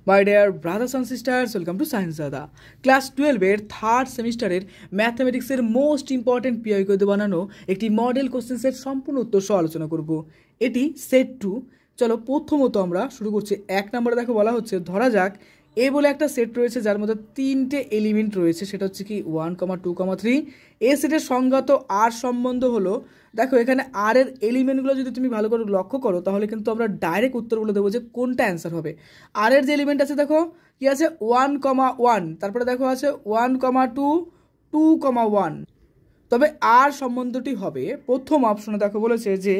My dear brothers and sisters, welcome to science দাদা। Class 12-এর third সেমিস্টারের ম্যাথামেটিক্সের most important পিআইকিউতে বানানো একটি মডেল কোশ্চেন সেট সম্পূর্ণ উত্তর সহ আলোচনা করব। এটি সেট 2। চলো প্রথমত আমরা শুরু করছি। 1 নম্বরে দেখো বলা হচ্ছে, ধরা যাক এ বলে একটা সেট রয়েছে যার মধ্যে 3টে এলিমেন্ট রয়েছে, সেটা হচ্ছে কি 1, 2, 3। এ সেটের সংজ্ঞাত আর সম্বন্ধ হলো, দেখো এখানে আর এর এলিমেন্টগুলো যদি তুমি ভালো করে লক্ষ্য করো তাহলে কিন্তু আমরা ডাইরেক্ট উত্তরগুলো দেবো যে কোনটা অ্যান্সার হবে। আর এর যে এলিমেন্ট আছে দেখো কি আছে 1, 1, তারপরে দেখো আছে 1, 2, 2, 1। তবে আর সম্বন্ধটি হবে প্রথম অপশনে দেখো বলেছে যে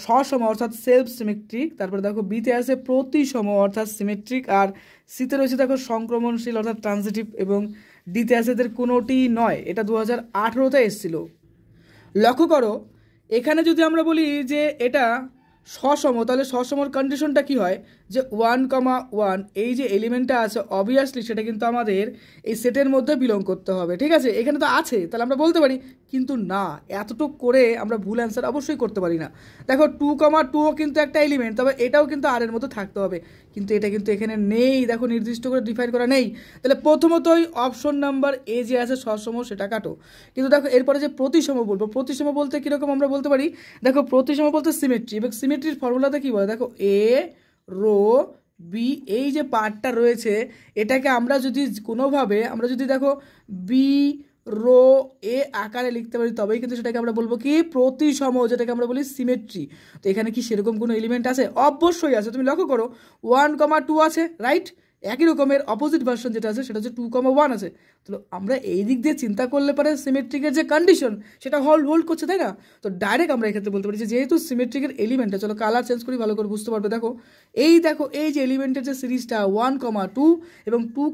সসম অর্থাৎ সেলফ সিমেট্রিক, তারপরে দেখো বিতে আছে প্রতিসম অর্থাৎ সিমেট্রিক, আর সিতে রয়েছে দেখো সংক্রমণশীল অর্থাৎ ট্রানজিটিভ, এবং ডিতে আছে এদের কোনোটি নয়। এটা 2018-তে এসেছিল। লক্ষ্য করো এখানে যদি আমরা বলি যে এটা সসম, তাহলে সসমর কন্ডিশনটা কি হয় যে 1, 1 এই যে এলিমেন্টটা আছে অবভিয়াসলি সেটা কিন্তু আমাদের এই সেটের মধ্যে বিলং করতে হবে, ঠিক আছে? এখানে তো আছে, তাহলে আমরা বলতে পারি, কিন্তু না, এতটুক করে আমরা ভুল অ্যান্সার অবশ্যই করতে পারি না। দেখো 2, 2ও কিন্তু একটা এলিমেন্ট, তবে এটাও কিন্তু আর এর মধ্যে থাকতে হবে, কিন্তু এটা কিন্তু এখানে নেই, দেখো নির্দিষ্ট করে ডিফাইন করা নেই। তাহলে প্রথমতই অপশন নাম্বার এ যে আছে সসম সেটা কাটো। কিন্তু দেখো এরপরে যে প্রতিসম বলবো, প্রতিসম বলতে কীরকম আমরা বলতে পারি, দেখো প্রতিসম বলতে সিমেট্রি, এবং সিমেট্রির ফর্মুলাতে কী বলে দেখো এ রো বি, এই যে পার্টটা রয়েছে এটাকে আমরা যদি কোনোভাবে আমরা যদি দেখো বি রো এ আকারে লিখতে পারি তবেই কিন্তু সেটাকে আমরা বলবো কি প্রতিসম, যেটাকে আমরা বলি সিমেট্রি। তো এখানে কি সেরকম কোনো এলিমেন্ট আছে? অবশ্যই আছে। তুমি লক্ষ্য করো 1, 2 আছে, রাইট? একই রকমের অপোজিট ভার্সন যেটা আছে সেটা হচ্ছে 2, 1 আছে। তো আমরা এই দিক দিয়ে চিন্তা করলে পারে সিমেট্রিকের যে কন্ডিশন সেটা হোল্ড করছে, তাই না? তো ডাইরেক্ট আমরা এক্ষেত্রে বলতে পারি যে যেহেতু সিমেট্রিকের এলিমেন্টটা, চলো কালার চেঞ্জ করি ভালো করে বুঝতে পারবে। দেখো এই যে এলিমেন্টের যে সিরিজটা 1, 2 এবং 2,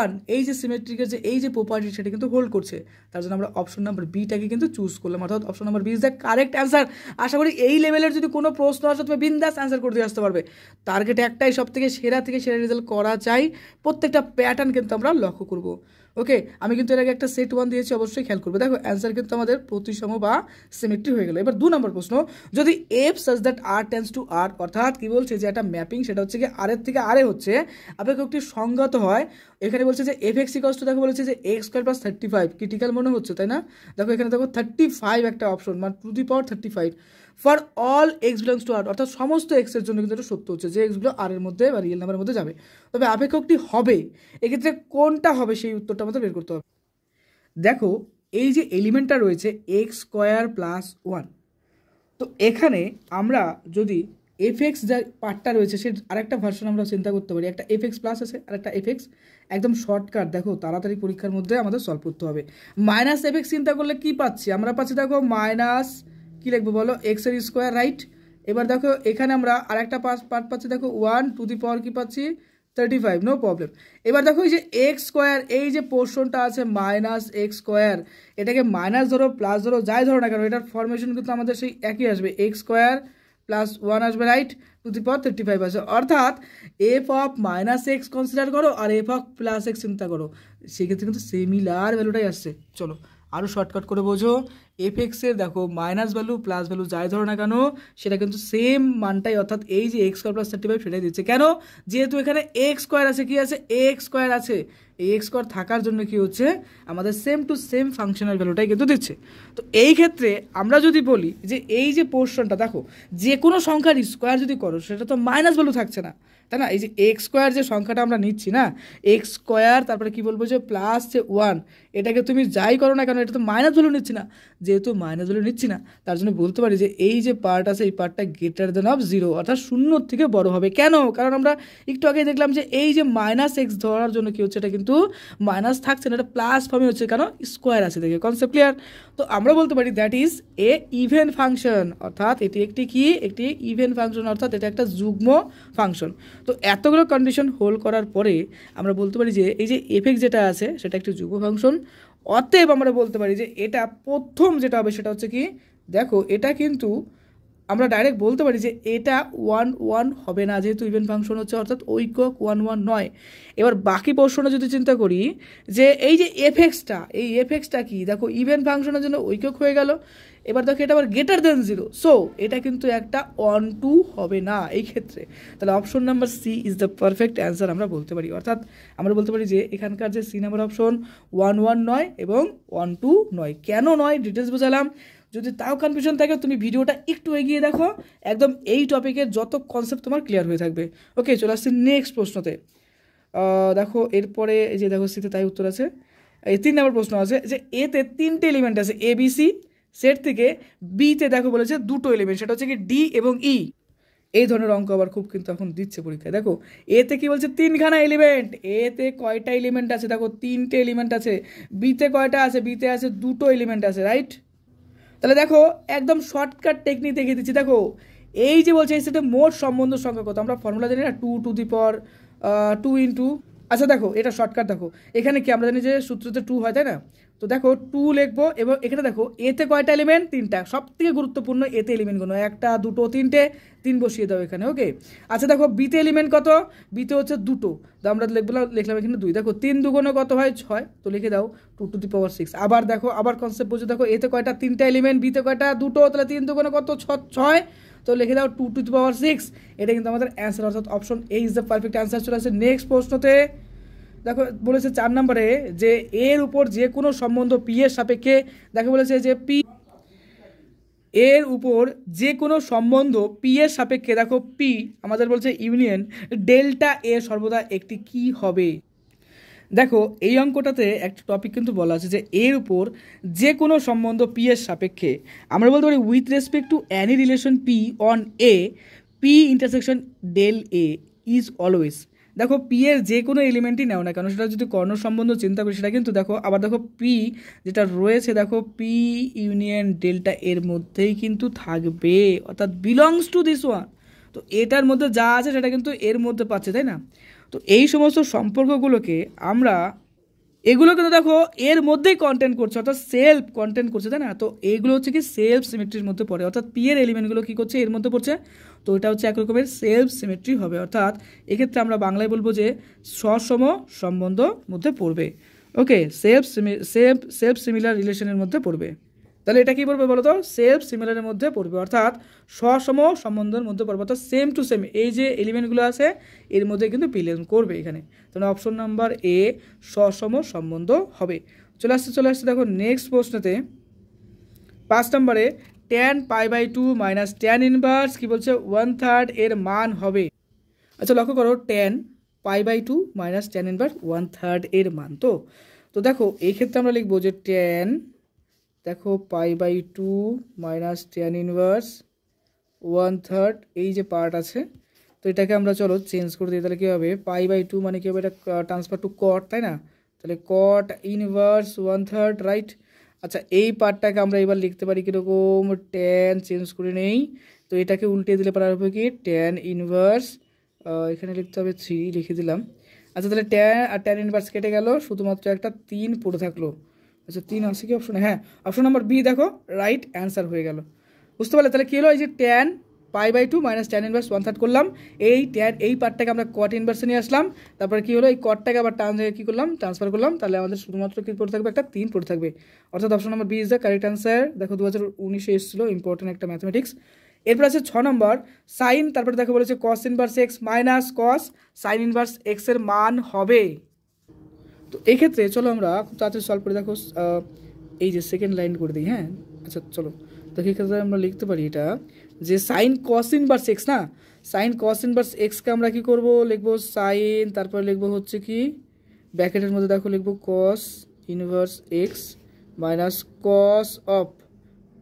1, এই যে সিমেট্রিকের যে এই যে প্রপার্টি সেটা কিন্তু হোল্ড করছে। তার জন্য আমরা অপশন নাম্বার বিটাকে কিন্তু চুজ করলাম, অর্থাৎ option number B is the correct answer. আশা করি এই লেভেলের যদি কোনো প্রশ্ন আসে তুমি বিন্দাস অ্যান্সার করে দিয়ে আসতে পারবে। টার্গেট একটাই, সব থেকে সেরা রেজাল্ট করা চাই। প্রত্যেকটা প্যাটার্ন কিন্তু আমরা লক্ষ্য করব। ওকে, আমি কিন্তু এর আগে একটা সেট 1 দিয়েছি, অবশ্যই খেয়াল করবে। দেখো অ্যান্সার কিন্তু আমাদের প্রতিসম বা সিমেট্রি হয়ে গেল। এবার 2 নম্বর প্রশ্ন, যদি f such that r tends to r, অর্থাৎ কি বলছে যে একটা ম্যাপিং সেটা হচ্ছে কি আর এর থেকে আরে হচ্ছে অপেক্ষকটি সংগত হয়। এখানে বলছে যে এফ এক্স ইকস টু, দেখো বলেছে যে এক্স স্কোয়ার প্লাস 35, ক্রিটিক্যাল মনে হচ্ছে তাই না? দেখো এখানে দেখো 35 একটা অপশন, মানে to the power 35 for all x belongs to r, অর্থাৎ সমস্ত এক্সের জন্য কিন্তু এটা সত্য হচ্ছে যে এক্সগুলো আর এর মধ্যে বা রিয়েল নাম্বারের মধ্যে যাবে। তবে অপেক্ষকটি হবে, এক্ষেত্রে কোনটা হবে সেই উত্তরটা আমাদের বের করতে হবে। দেখো এই যে এলিমেন্টটা রয়েছে এক্স স্কোয়ার প্লাস 1, তো এখানে আমরা যদি এফ এক্স যা পার্টটা রয়েছে সে আরেকটা ভার্সন আমরা চিন্তা করতে পারি, একটা এফ এক্স প্লাস আছে আর একটা এফ এক্স, একদম শর্টকাট। দেখো তাড়াতাড়ি পরীক্ষার মধ্যে আমাদের সলভ করতে হবে। মাইনাস এফ এক্স চিন্তা করলে কী পাচ্ছি আমরা? পাচ্ছি দেখো মাইনাস কী লিখবো বলো, এক্সের স্কোয়ার, রাইট? এবার দেখো এখানে আমরা আরেকটা পার্ট পাচ্ছি, দেখো 1 টু দি পাওয়ার কী পাচ্ছি 35, নো প্রবলেম। এবার দেখো এই যে এক্স স্কোয়ার, এই যে পোর্শনটা আছে মাইনাস এক্স স্কোয়ার, এটাকে মাইনাস ধরো প্লাস ধরো যাই ধরো না কেন, এটার ফরমেশন কিন্তু আমাদের সেই একই আসবে, এক্স স্কোয়ার প্লাস 1 আসবে, রাইট? টু দি পাওয়ার 35 আসবে। অর্থাৎ F of minus x consider করো আর এফ অফ প্লাস এক্স চিন্তা করো, সেক্ষেত্রে কিন্তু সিমিলার ভ্যালুটাই আসছে। চলো আরও শর্টকাট করে বোঝো, এফ এক্সের দেখো মাইনাস ভ্যালু প্লাস ভ্যালু যাই ধরো না কেন সেটা কিন্তু সেম মানটাই, অর্থাৎ এই যে এক্স স্কোয়ার প্লাস 35 সেটাই দিচ্ছে। কেন? যেহেতু এখানে এক্স স্কোয়ার আছে, কি আছে এক্স স্কোয়ার আছে, এই এক্স স্কোয়ার থাকার জন্য কি হচ্ছে আমাদের সেম টু সেম ফাংশনাল ভ্যালুটাই কিন্তু দিচ্ছে। তো এই ক্ষেত্রে আমরা যদি বলি যে এই যে পোর্শনটা দেখো, যে কোনো সংখ্যার স্কোয়ার যদি করো সেটা তো মাইনাস ভ্যালু থাকছে না, তাই না? এই যে এক্স স্কোয়ার যে সংখ্যাটা আমরা নিচ্ছি না, এক্স স্কোয়ার তারপরে কি বলবো যে প্লাস যে 1, এটাকে তুমি যাই করো না কেন এটা তো মাইনাস ভ্যালু নিচ্ছি না। যেহেতু মাইনাস ভ্যালু নিচ্ছি না তার জন্য বলতে পারি যে এই যে পার্ট আছে এই পার্টটা গ্রেটার দেন অফ 0, অর্থাৎ 0 থেকে বড় হবে। কেন? কারণ আমরা একটু আগে দেখলাম যে এই যে মাইনাস এক্স ধরার জন্য কি হচ্ছে, এটা কিন্তু মাইনাস থাকছে না, এটা প্লাস ফর্মে হচ্ছে, কেন? স্কোয়ার আছে দেখে। Concept clear? তো আমরা বলতে পারি that is a even function, অর্থাৎ এটি একটি ইভেন ফাংশন, অর্থাৎ এটা একটা যুগ্ম ফাংশন। তো এতগুলো কন্ডিশন হোল্ড করার পরে আমরা বলতে পারি যে এই যে এফ এক্স যেটা আছে সেটা একটি যুগ্ম ফাংশন। অতএব আমরা বলতে পারি যে এটা প্রথম যেটা হবে সেটা হচ্ছে কি, দেখো এটা কিন্তু আমরা ডাইরেক্ট বলতে পারি যে এটা 1 1 হবে না, যেহেতু ইভেন ফাংশন হচ্ছে, অর্থাৎ ঐকক 1 1 নয়। এবার বাকি পোর্শনে যদি চিন্তা করি যে এই যে এফএক্সটা কি, দেখো ইভেন ফাংশনের জন্য ঐকক হয়ে গেল। এবার দেখো এটা আবার গ্রেটার দেন 0, সো এটা কিন্তু একটা 1 2 হবে না এই ক্ষেত্রে। তাহলে option number C is the perfect answer আমরা বলতে পারি। অর্থাৎ আমরা বলতে পারি যে এখানকার যে সি নাম্বার অপশন 1 1 নয় এবং 1 2 নয়। কেন নয় ডিটেলস বোঝালাম। যদি তাও কনফিউশন থাকে তুমি ভিডিওটা একটু এগিয়ে দেখো, একদম এই টপিকের যত কনসেপ্ট তোমার ক্লিয়ার হয়ে থাকবে। ওকে, চলে আসছি নেক্সট প্রশ্নতে। দেখো এরপরে এই যে দেখো সিতে তাই উত্তর আছে। এই 3 নম্বর প্রশ্ন আছে যে এতে 3টে এলিমেন্ট আছে ABC, সেট থেকে বিতে দেখো বলেছে 2টো এলিমেন্ট, সেটা হচ্ছে কি ডি এবং ই। এই ধরনের অঙ্ক আবার খুব কিন্তু এখন দিচ্ছে পরীক্ষায়। দেখো এতে কি বলছে 3খানা এলিমেন্ট, এতে কয়টা এলিমেন্ট আছে, দেখো 3টে এলিমেন্ট আছে। বিতে কয়টা আছে, বিতে আছে 2টো এলিমেন্ট আছে, রাইট। তাহলে দেখো একদম শর্টকাট টেকনিক দেখিয়ে দিচ্ছি। দেখো এই যে বলছে এই সেটে মোট সম্বন্ধ সংখ্যা কত, আমরা ফর্মুলা জানি না 2 টু দি পাওয়ার 2 ইন্টু, আচ্ছা দেখো এটা শর্টকাট। দেখো এখানে কি আমরা জানি যে সূত্রতে 2 হয়, তাই না। তো দেখো 2 লিখবো এবং এখানে দেখো এতে কয়টা এলিমেন্ট, 3টা। সব থেকে গুরুত্বপূর্ণ এতে এলিমেন্টগুলো 1টা 2টো 3টে, 3 বসিয়ে দাও এখানে। ওকে, আচ্ছা দেখো বিতে এলিমেন্ট কত, বিতে হচ্ছে 2টো, তো আমরা লিখলাম এখানে 2। দেখো 3 দুগুণে কত হয় 6, তো লিখে দাও 2 টু দি পাওয়ার 6। আবার দেখো আবার কনসেপ্ট বুঝে, দেখো এতে কয়টা 3টা এলিমেন্ট, বিতে কয়টা 2টো, তাহলে 3 দুগুণে কত 6, তো লিখে দাও 2 টু দি পাওয়ার 6। এটা কিন্তু আমাদের অ্যান্সার, অর্থাৎ option A is the perfect answer. চলে আসছে নেক্সট প্রশ্নতে। দেখো বলেছে 4 নম্বরে যে এর উপর যে কোনো সম্বন্ধ পি এর সাপেক্ষে, দেখো বলেছে যে পি এর উপর যে কোনো সম্বন্ধ পি এর সাপেক্ষে, দেখো পি আমাদের বলছে ইউনিয়ন ডেল্টা এ সর্বদা একটি কি হবে। দেখো এই অঙ্কটাতে একটা টপিক কিন্তু বলা আছে যে এর উপর যে কোনো সম্বন্ধ পি এর সাপেক্ষে আমরা বলতে পারি with respect to any relation P on A, P intersection del A is always. দেখো পি এর যে কোনো এলিমেন্টই নাও না কেন, সেটা যদি কর্ণ সম্বন্ধ চিন্তা করি সেটা কিন্তু দেখো, আবার দেখো পি যেটা রয়েছে দেখো পি ইউনিয়ন ডেল্টা এর মধ্যেই কিন্তু থাকবে, অর্থাৎ বিলংস টু দিস ওয়ান। তো এটার মধ্যে যা আছে সেটা কিন্তু এর মধ্যে পাচ্ছে, তাই না। তো এই সমস্ত সম্পর্কগুলোকে আমরা, এগুলো কিন্তু দেখো এর মধ্যেই কন্টেন্ট করছে, অর্থাৎ সেলফ কন্টেন্ট করছে, তাই না। তো এইগুলো হচ্ছে কি সেলফ সিমেট্রির মধ্যে পড়ে, অর্থাৎ পি এর এলিমেন্টগুলো কী করছে এর মধ্যে পড়ছে। তো এটা হচ্ছে এক রকমের সেলফ সিমেট্রি হবে, অর্থাৎ এক্ষেত্রে আমরা বাংলায় বলবো যে সসম সম্বন্ধ মধ্যে পড়বে। ওকে, সেলফ সিমিলার রিলেশনের মধ্যে পড়বে। তাহলে এটা কী পড়বে বলো তো, সেলফ সিমিলারের মধ্যে পড়বে, অর্থাৎ সসম সম্বন্ধের মধ্যে পড়বে, অর্থাৎ সেম টু সেম এই যে এলিমেন্টগুলো আছে এর মধ্যে কিন্তু বিলং করবে এখানে। তাহলে অপশন নাম্বার এ সসম সম্বন্ধ হবে। চলে আসছে দেখো নেক্সট প্রশ্নতে 5 নম্বরে tan π/2 মাইনাস tan ইনভার্স কী বলছে 1/3 এর মান হবে। আচ্ছা লক্ষ্য করো tan π/2 মাইনাস tan ইনভার্স 1/3 এর মান। তো দেখো এই ক্ষেত্রে আমরা লিখবো যে tan, দেখো π/2 মাইনাস tan ইনভার্স 1/3 এই যে পার্ট আছে, তো এটাকে আমরা চলো চেঞ্জ করে দিই। তাহলে কী হবে π/2 মানে কী হবে, এটা ট্রান্সফার টু কট, তাই না। তাহলে কট ইনভার্স 1/3, রাইট। আচ্ছা এই পার্টটাকে আমরা এবার লিখতে পারি কীরকম, tan চেঞ্জ করে নেই, তো এটাকে উল্টে দিলে পারা হবে কি tan ইনভার্স, এখানে লিখতে হবে 3 লিখে দিলাম। আচ্ছা তাহলে tan আর tan ইনভার্স কেটে গেল, শুধুমাত্র একটা 3 পড়ে থাকলো। আচ্ছা 3 আছে কি অপশনে, হ্যাঁ অপশন নাম্বার বি দেখো রাইট অ্যান্সার হয়ে গেল। বুঝতে পারলে তাহলে কী হলো, এই যে tan π/2 মাইনাস tan ইনভার্স 1/3 করলাম, এই পার্টটাকে আমরা কট ইনভার্সে নিয়ে আসলাম, তারপরে কী হলো এই কটটাকে আবার কী করলাম ট্রান্সফার করলাম, তাহলে আমাদের শুধুমাত্র কী পড়ে থাকবে, একটা 3 পড়ে থাকবে, অর্থাৎ option number B is the correct answer. দেখো 2019-এ এসেছিলো, ইম্পর্টেন্ট একটা ম্যাথমেটিক্স। এরপর আছে 6 নম্বর সাইন, তারপরে দেখো বলেছে কস ইনভার্স এক্স মাইনাস কস সাইন ইনভার্স এক্সের মান হবে। তো এই ক্ষেত্রে চলো আমরা খুব তাড়াতাড়ি সলভ করে দেখো, এই যে সেকেন্ড লাইন করে দিই, হ্যাঁ আচ্ছা চলো। তো এই ক্ষেত্রে আমরা লিখতে পারি এটা যে সাইন কস ইনভার্স এক্স না, সাইন কস ইনভার্স এক্সকে আমরা কী করবো, লিখবো সাইন, তারপরে লিখবো হচ্ছে কি ব্র্যাকেটের মধ্যে দেখো লিখবো cos inverse x minus cos of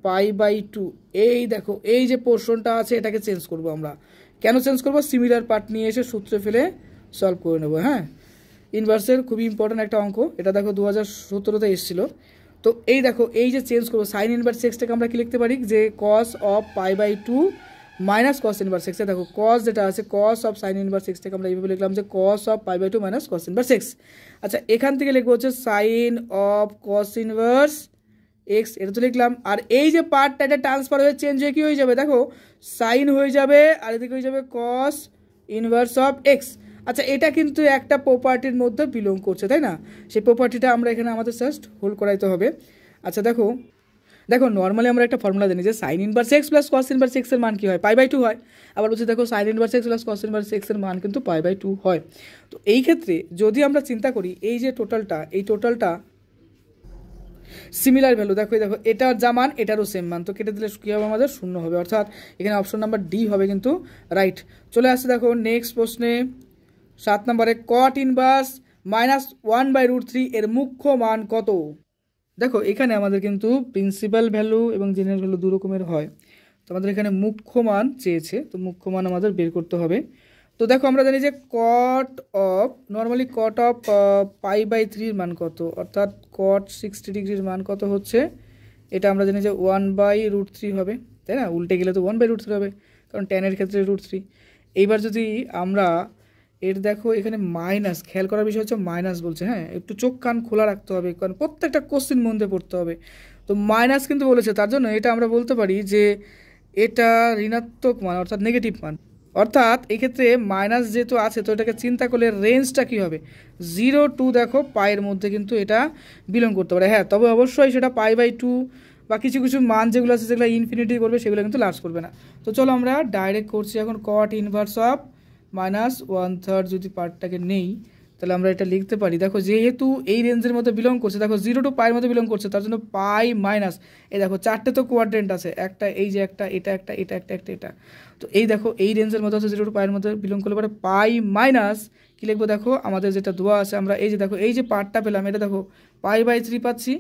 π/2। এই দেখো এই যে পোর্শনটা আছে এটাকে চেঞ্জ করবো আমরা। কেন চেঞ্জ করবো, সিমিলার পার্ট নিয়ে এসে সূত্রে ফেলে সলভ করে নেবো। হ্যাঁ ইনভার্সের খুবই ইম্পর্ট্যান্ট একটা অঙ্ক, এটা দেখো 2017-তে এসেছিলো। তো এই দেখো এই যে চেঞ্জ করবো সাইন ইনভার্স এক্সটাকে আমরা কি লিখতে পারি যে cos of π/2 minus cos inverse x. দেখো কস যেটা আছে কস অফ সাইন ইনভার্স এক্সটাকে আমরা এইভাবে লিখলাম যে cos of π/2 minus cos inverse x. আচ্ছা এখান থেকে লিখবো হচ্ছে sine of cos inverse x, এটা তো লিখলাম। আর এই যে পার্টটা এটা ট্রান্সফার হয়ে চেঞ্জ হয়ে কী হয়ে যাবে দেখো, সাইন হয়ে যাবে, আর এদিকে হয়ে যাবে কস ইনভার্স অফ এক্স। আচ্ছা, এটা কিন্তু একটা প্রপার্টির মধ্যে বিলং করছে, তাই না? সেই প্রপার্টিটা আমরা এখানে আমাদের জাস্ট হোল্ড করাইতে হবে। আচ্ছা দেখো দেখো নর্মালি আমরা একটা ফর্মুলা জানি যে sign inverse x plus cos inverse এক্সের মান কী হয়, পাই বাই 2 হয়। আবার বলছি দেখো sign inverse x plus cos inverse এক্সের মান কিন্তু পাই বাই 2 হয়। তো এই ক্ষেত্রে যদি আমরা চিন্তা করি এই যে টোটালটা, এই টোটালটা সিমিলার ভ্যালু, দেখো দেখো এটার যা মান এটারও সেম মান, তো কেটে দিলে কী হবে আমাদের শূন্য হবে, অর্থাৎ এখানে অপশন নাম্বার ডি হবে কিন্তু রাইট। চলে আসছে দেখো নেক্সট প্রশ্নে 7 নম্বরে কট ইনভার্স -1/√3 এর মুখ্য মান কত? দেখো এখানে আমাদের কিন্তু প্রিন্সিপাল ভ্যালু এবং জেনারেল ভ্যালু দু রকমের হয়, তো আমাদের এখানে মুখ্য মান চেয়েছে, তো মুখ্য মান আমাদের বের করতে হবে। তো দেখো আমরা জানি যে cot of normally cot of pi by 3 মান কত, অর্থাৎ কট 60 ডিগ্রির মান কত হচ্ছে, এটা আমরা জানি যে 1/√3 হবে, তাই না? উল্টে গেলে তো 1/√3 হবে, কারণ ট্যানের ক্ষেত্রে √3। এইবার যদি আমরা এর দেখো এখানে মাইনাস, খেয়াল করার বিষয় হচ্ছে মাইনাস বলছে, হ্যাঁ একটু চোখ কান খোলা রাখতে হবে, কারণ প্রত্যেকটা কোশ্চিন মন দিয়ে পড়তে হবে। তো মাইনাস কিন্তু বলেছে, তার জন্য এটা আমরা বলতে পারি যে এটা ঋণাত্মক মান অর্থাৎ নেগেটিভ মান। অর্থাৎ এক্ষেত্রে মাইনাস যেহেতু আছে, তো এটাকে চিন্তা করলে রেঞ্জটা কী হবে, 0 to দেখো পায়ের মধ্যে কিন্তু এটা বিলং করতে পারে। হ্যাঁ, তবে অবশ্যই সেটা পাই বাই 2 বা কিছু কিছু মান যেগুলো আছে যেগুলো ইনফিনিটি করবে সেগুলো কিন্তু লার্জ করবে না। তো চলো আমরা ডাইরেক্ট করছি এখন কট ইনভার্স অফ -1/3 যদি পার্টটাকে নেই, তাহলে আমরা এটা লিখতে পারি। দেখো যেহেতু এই রেঞ্জের মধ্যে বিলং করছে, দেখো 0 to পাইয়ের মধ্যে বিলং করছে, তার জন্য পাই মাইনাস, এই দেখো চারটে তো কোয়াড্রেন্ট আছে, একটা এই যে একটা, এটা একটা, এটা একটা, একটা এটা, তো এই দেখো এই রেঞ্জের মধ্যে আছে 0 to পাইয়ের মধ্যে বিলং করলে পরে পাই মাইনাস কী লিখবো, দেখো আমাদের যেটা দেওয়া আছে আমরা এই যে দেখো এই যে পার্টটা পেলাম, এটা দেখো পাই বাই 3 পাচ্ছি,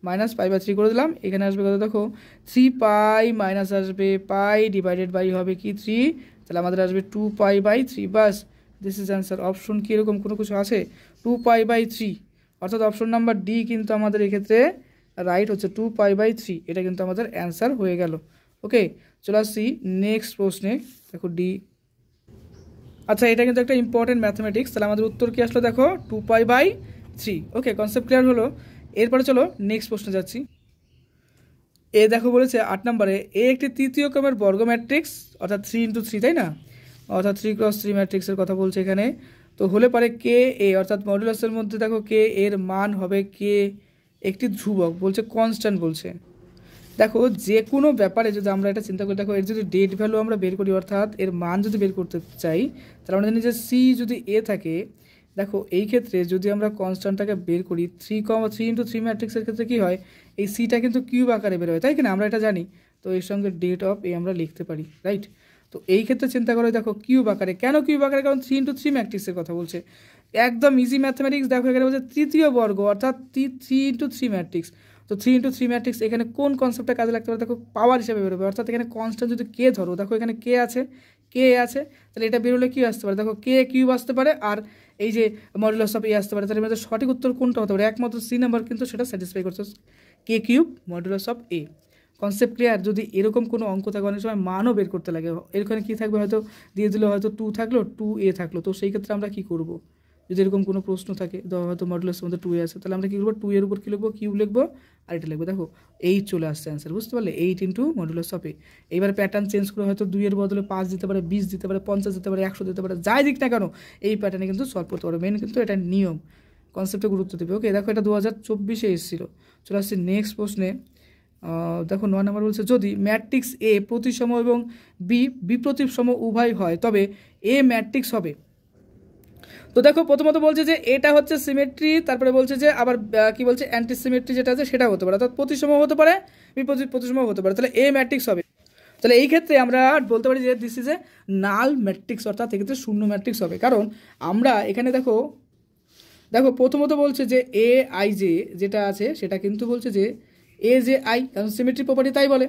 মাইনাস পাই বাই 3 করে দিলাম, এখানে আসবে কত দেখো 3 পাই, মাইনাস আসবে পাই, ডিভাইডেড বাই হবে কি 3, তাহলে আমাদের আসবে 2 পাই বাই 3, বাস দিস ইজ অ্যান্সার। অপশন কি এরকম কোনো কিছু আছে? 2 পাই বাই 3, অর্থাৎ অপশন নাম্বার ডি কিন্তু আমাদের এক্ষেত্রে রাইট হচ্ছে 2 পাই বাই 3, এটা কিন্তু আমাদের অ্যান্সার হয়ে গেল। ওকে, চলে আসছি নেক্সট প্রশ্নে, দেখো ডি। আচ্ছা, এটা কিন্তু একটা ইম্পর্টেন্ট ম্যাথমেটিক্স, তাহলে আমাদের উত্তর কি আসলো দেখো 2 pi by 3। Okay, concept clear হলো। এরপরে চলো নেক্সট প্রশ্নে যাচ্ছি। এ দেখো বলেছে 8 নম্বরে এ একটি তৃতীয় ক্রমের বর্গ ম্যাট্রিক্স, অর্থাৎ 3x3, তাই না? অর্থাৎ 3x3 ম্যাট্রিক্সের কথা বলছে এখানে। তো হলে পারে কে এ, অর্থাৎ মডুলাসের মধ্যে দেখো কে এর মান হবে কে একটি ধ্রুবক বলছে, কনস্ট্যান্ট বলছে। দেখো যে কোনো ব্যাপারে যদি আমরা এটা চিন্তা করি, দেখো এর যদি ডেট ভ্যালু আমরা বের করি, অর্থাৎ এর মান যদি বের করতে চাই, তাহলে আমরা জানি যে সি যদি এ থাকে, দেখো এই ক্ষেত্রে যদি আমরা কনস্ট্যান্টটাকে বের করি 3,3 × 3 ম্যাট্রিক্সের ক্ষেত্রে কী হয়, এই সিটা কিন্তু কিউব আকারে বের হয়, তাই কিনা? আমরা এটা জানি। তো এর সঙ্গে ডেট অফ এ আমরা লিখতে পারি, রাইট? তো এই ক্ষেত্রে চিন্তা করে দেখো কিউব আকারে, কেন কিউব আকারে? কারণ 3 × 3 ম্যাট্রিক্সের কথা বলছে, একদম ইজি ম্যাথমেটিক্স। দেখো এখানে বলছে তৃতীয় বর্গ, অর্থাৎ 3 × 3 ম্যাট্রিক্স। তো 3 × 3 ম্যাট্রিক্স এখানে কোন কনসেপ্টটা কাজে লাগতে পারে, দেখো পাওয়ার হিসাবে বেরোবে, অর্থাৎ এখানে কনস্ট্যান্ট যদি কে ধরো, দেখো এখানে কে আছে, কে আছে, তাহলে এটা বেরোলে কী আসতে পারে, দেখো কে কিউব আসতে পারে, আর এই যে মডুলাস অফ এ আসতে পারে। তাহলে আমাদের সঠিক উত্তর কোনটা হতে পারে? একমাত্র সি নাম্বার কিন্তু সেটা স্যাটিসফাই করছে, k cube modulus of a. Concept clear? যদি এরকম কোনো অঙ্ক থাকে অনেক সময় মানও বের করতে লাগে, এখানে কী থাকবে, হয়তো দিয়ে দিলে হয়তো 2 থাকলো, 2a থাকলো, তো সেই ক্ষেত্রে আমরা কী করব? যদি এরকম কোনো প্রশ্ন থাকে, হয়তো মডুলাসের মধ্যে 2a আছে, তাহলে আমরা কী করবো, 2 এর উপর কী লিখবো, কিউব লিখবো, আর এটা লিখবো। দেখো 8 চলে আসছে অ্যান্সার, বুঝতে পারলে? 8 × মডুলাস অফ এ। এইবার প্যাটার্ন চেঞ্জ করে হয়তো 2 এর বদলে 5 দিতে পারে, 20 দিতে পারে, 50 দিতে পারে, 100 দিতে পারে, যাই দিক না কেন এই প্যাটার্নে কিন্তু সলভ করতে পারে। মেন কিন্তু এটা নিয়ম, কনসেপ্টে গুরুত্ব দেবে। ওকে, দেখো এটা 2024-এ এসেছিলো। চলে আসছে নেক্সট প্রশ্নে। দেখো 9 নম্বর বলছে যদি ম্যাট্রিক্স এ প্রতিসম এবং বি বিপ্রতিসম উভয় হয় তবে এ ম্যাট্রিক্স হবে। তো দেখো প্রথমত বলছে যে এটা হচ্ছে সিমেট্রি, তারপরে বলছে যে আবার কি বলছে অ্যান্টি সিমেট্রি যেটা আছে সেটা হতে পারে, অর্থাৎ প্রতিসম হতে পারে, প্রতিসম হতে পারে, তাহলে এ ম্যাট্রিক্স হবে। তাহলে এই ক্ষেত্রে আমরা বলতে পারি যে this is a null matrix, অর্থাৎ এক্ষেত্রে শূন্য ম্যাট্রিক্স হবে। কারণ আমরা এখানে দেখো প্রথমত বলছে যে এ আই জে যেটা আছে সেটা কিন্তু বলছে যে এ যে আই, কারণ সিমেট্রি প্রপার্টি তাই বলে,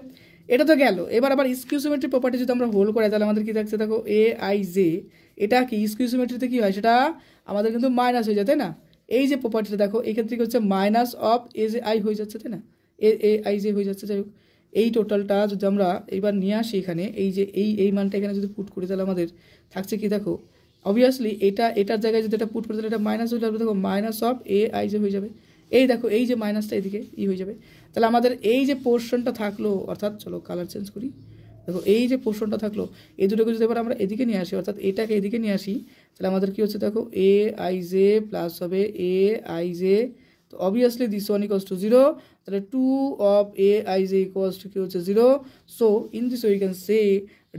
এটা তো গেল। এবার আবার স্কিউ সিমেট্রি প্রপার্টি যদি আমরা হোল্ড করি তাহলে আমাদের কী থাকছে, দেখো এ আই জে, এটা কি স্কিউ সিমেট্রিতে কী হয়, সেটা আমাদের কিন্তু মাইনাস হয়ে যায়, তাই না? এই যে প্রপার্টিটা দেখো এই ক্ষেত্রে কি হচ্ছে, মাইনাস অফ এ যে আই হয়ে যাচ্ছে, তাই না? এ আই জে হয়ে যাচ্ছে। যাই হোক, এই টোটালটা যদি আমরা এবার নিয়ে আসি এখানে, এই যে এই মানটা এখানে যদি পুট করি তাহলে আমাদের থাকছে কি, দেখো অবভিয়াসলি এটার জায়গায় যদি এটা পুট করি তাহলে এটা মাইনাস হয়ে যাবে, দেখো minus of a i J হয়ে যাবে। এই দেখো এই যে মাইনাসটা এদিকে হয়ে যাবে। তাহলে আমাদের এই যে পোর্শনটা থাকলো, অর্থাৎ চলো কালার চেঞ্জ করি, দেখো এই যে পোর্শনটা থাকলো এই দুটোকে যদি এবার আমরা এদিকে নিয়ে আসি, অর্থাৎ এটাকে এদিকে নিয়ে আসি, তাহলে আমাদের কী হচ্ছে দেখো এ আই জে প্লাস হবে এ আই জে, তো obviously this one equals to 0, তাহলে 2 of a i j equals to কী হচ্ছে 0। So in this way you can say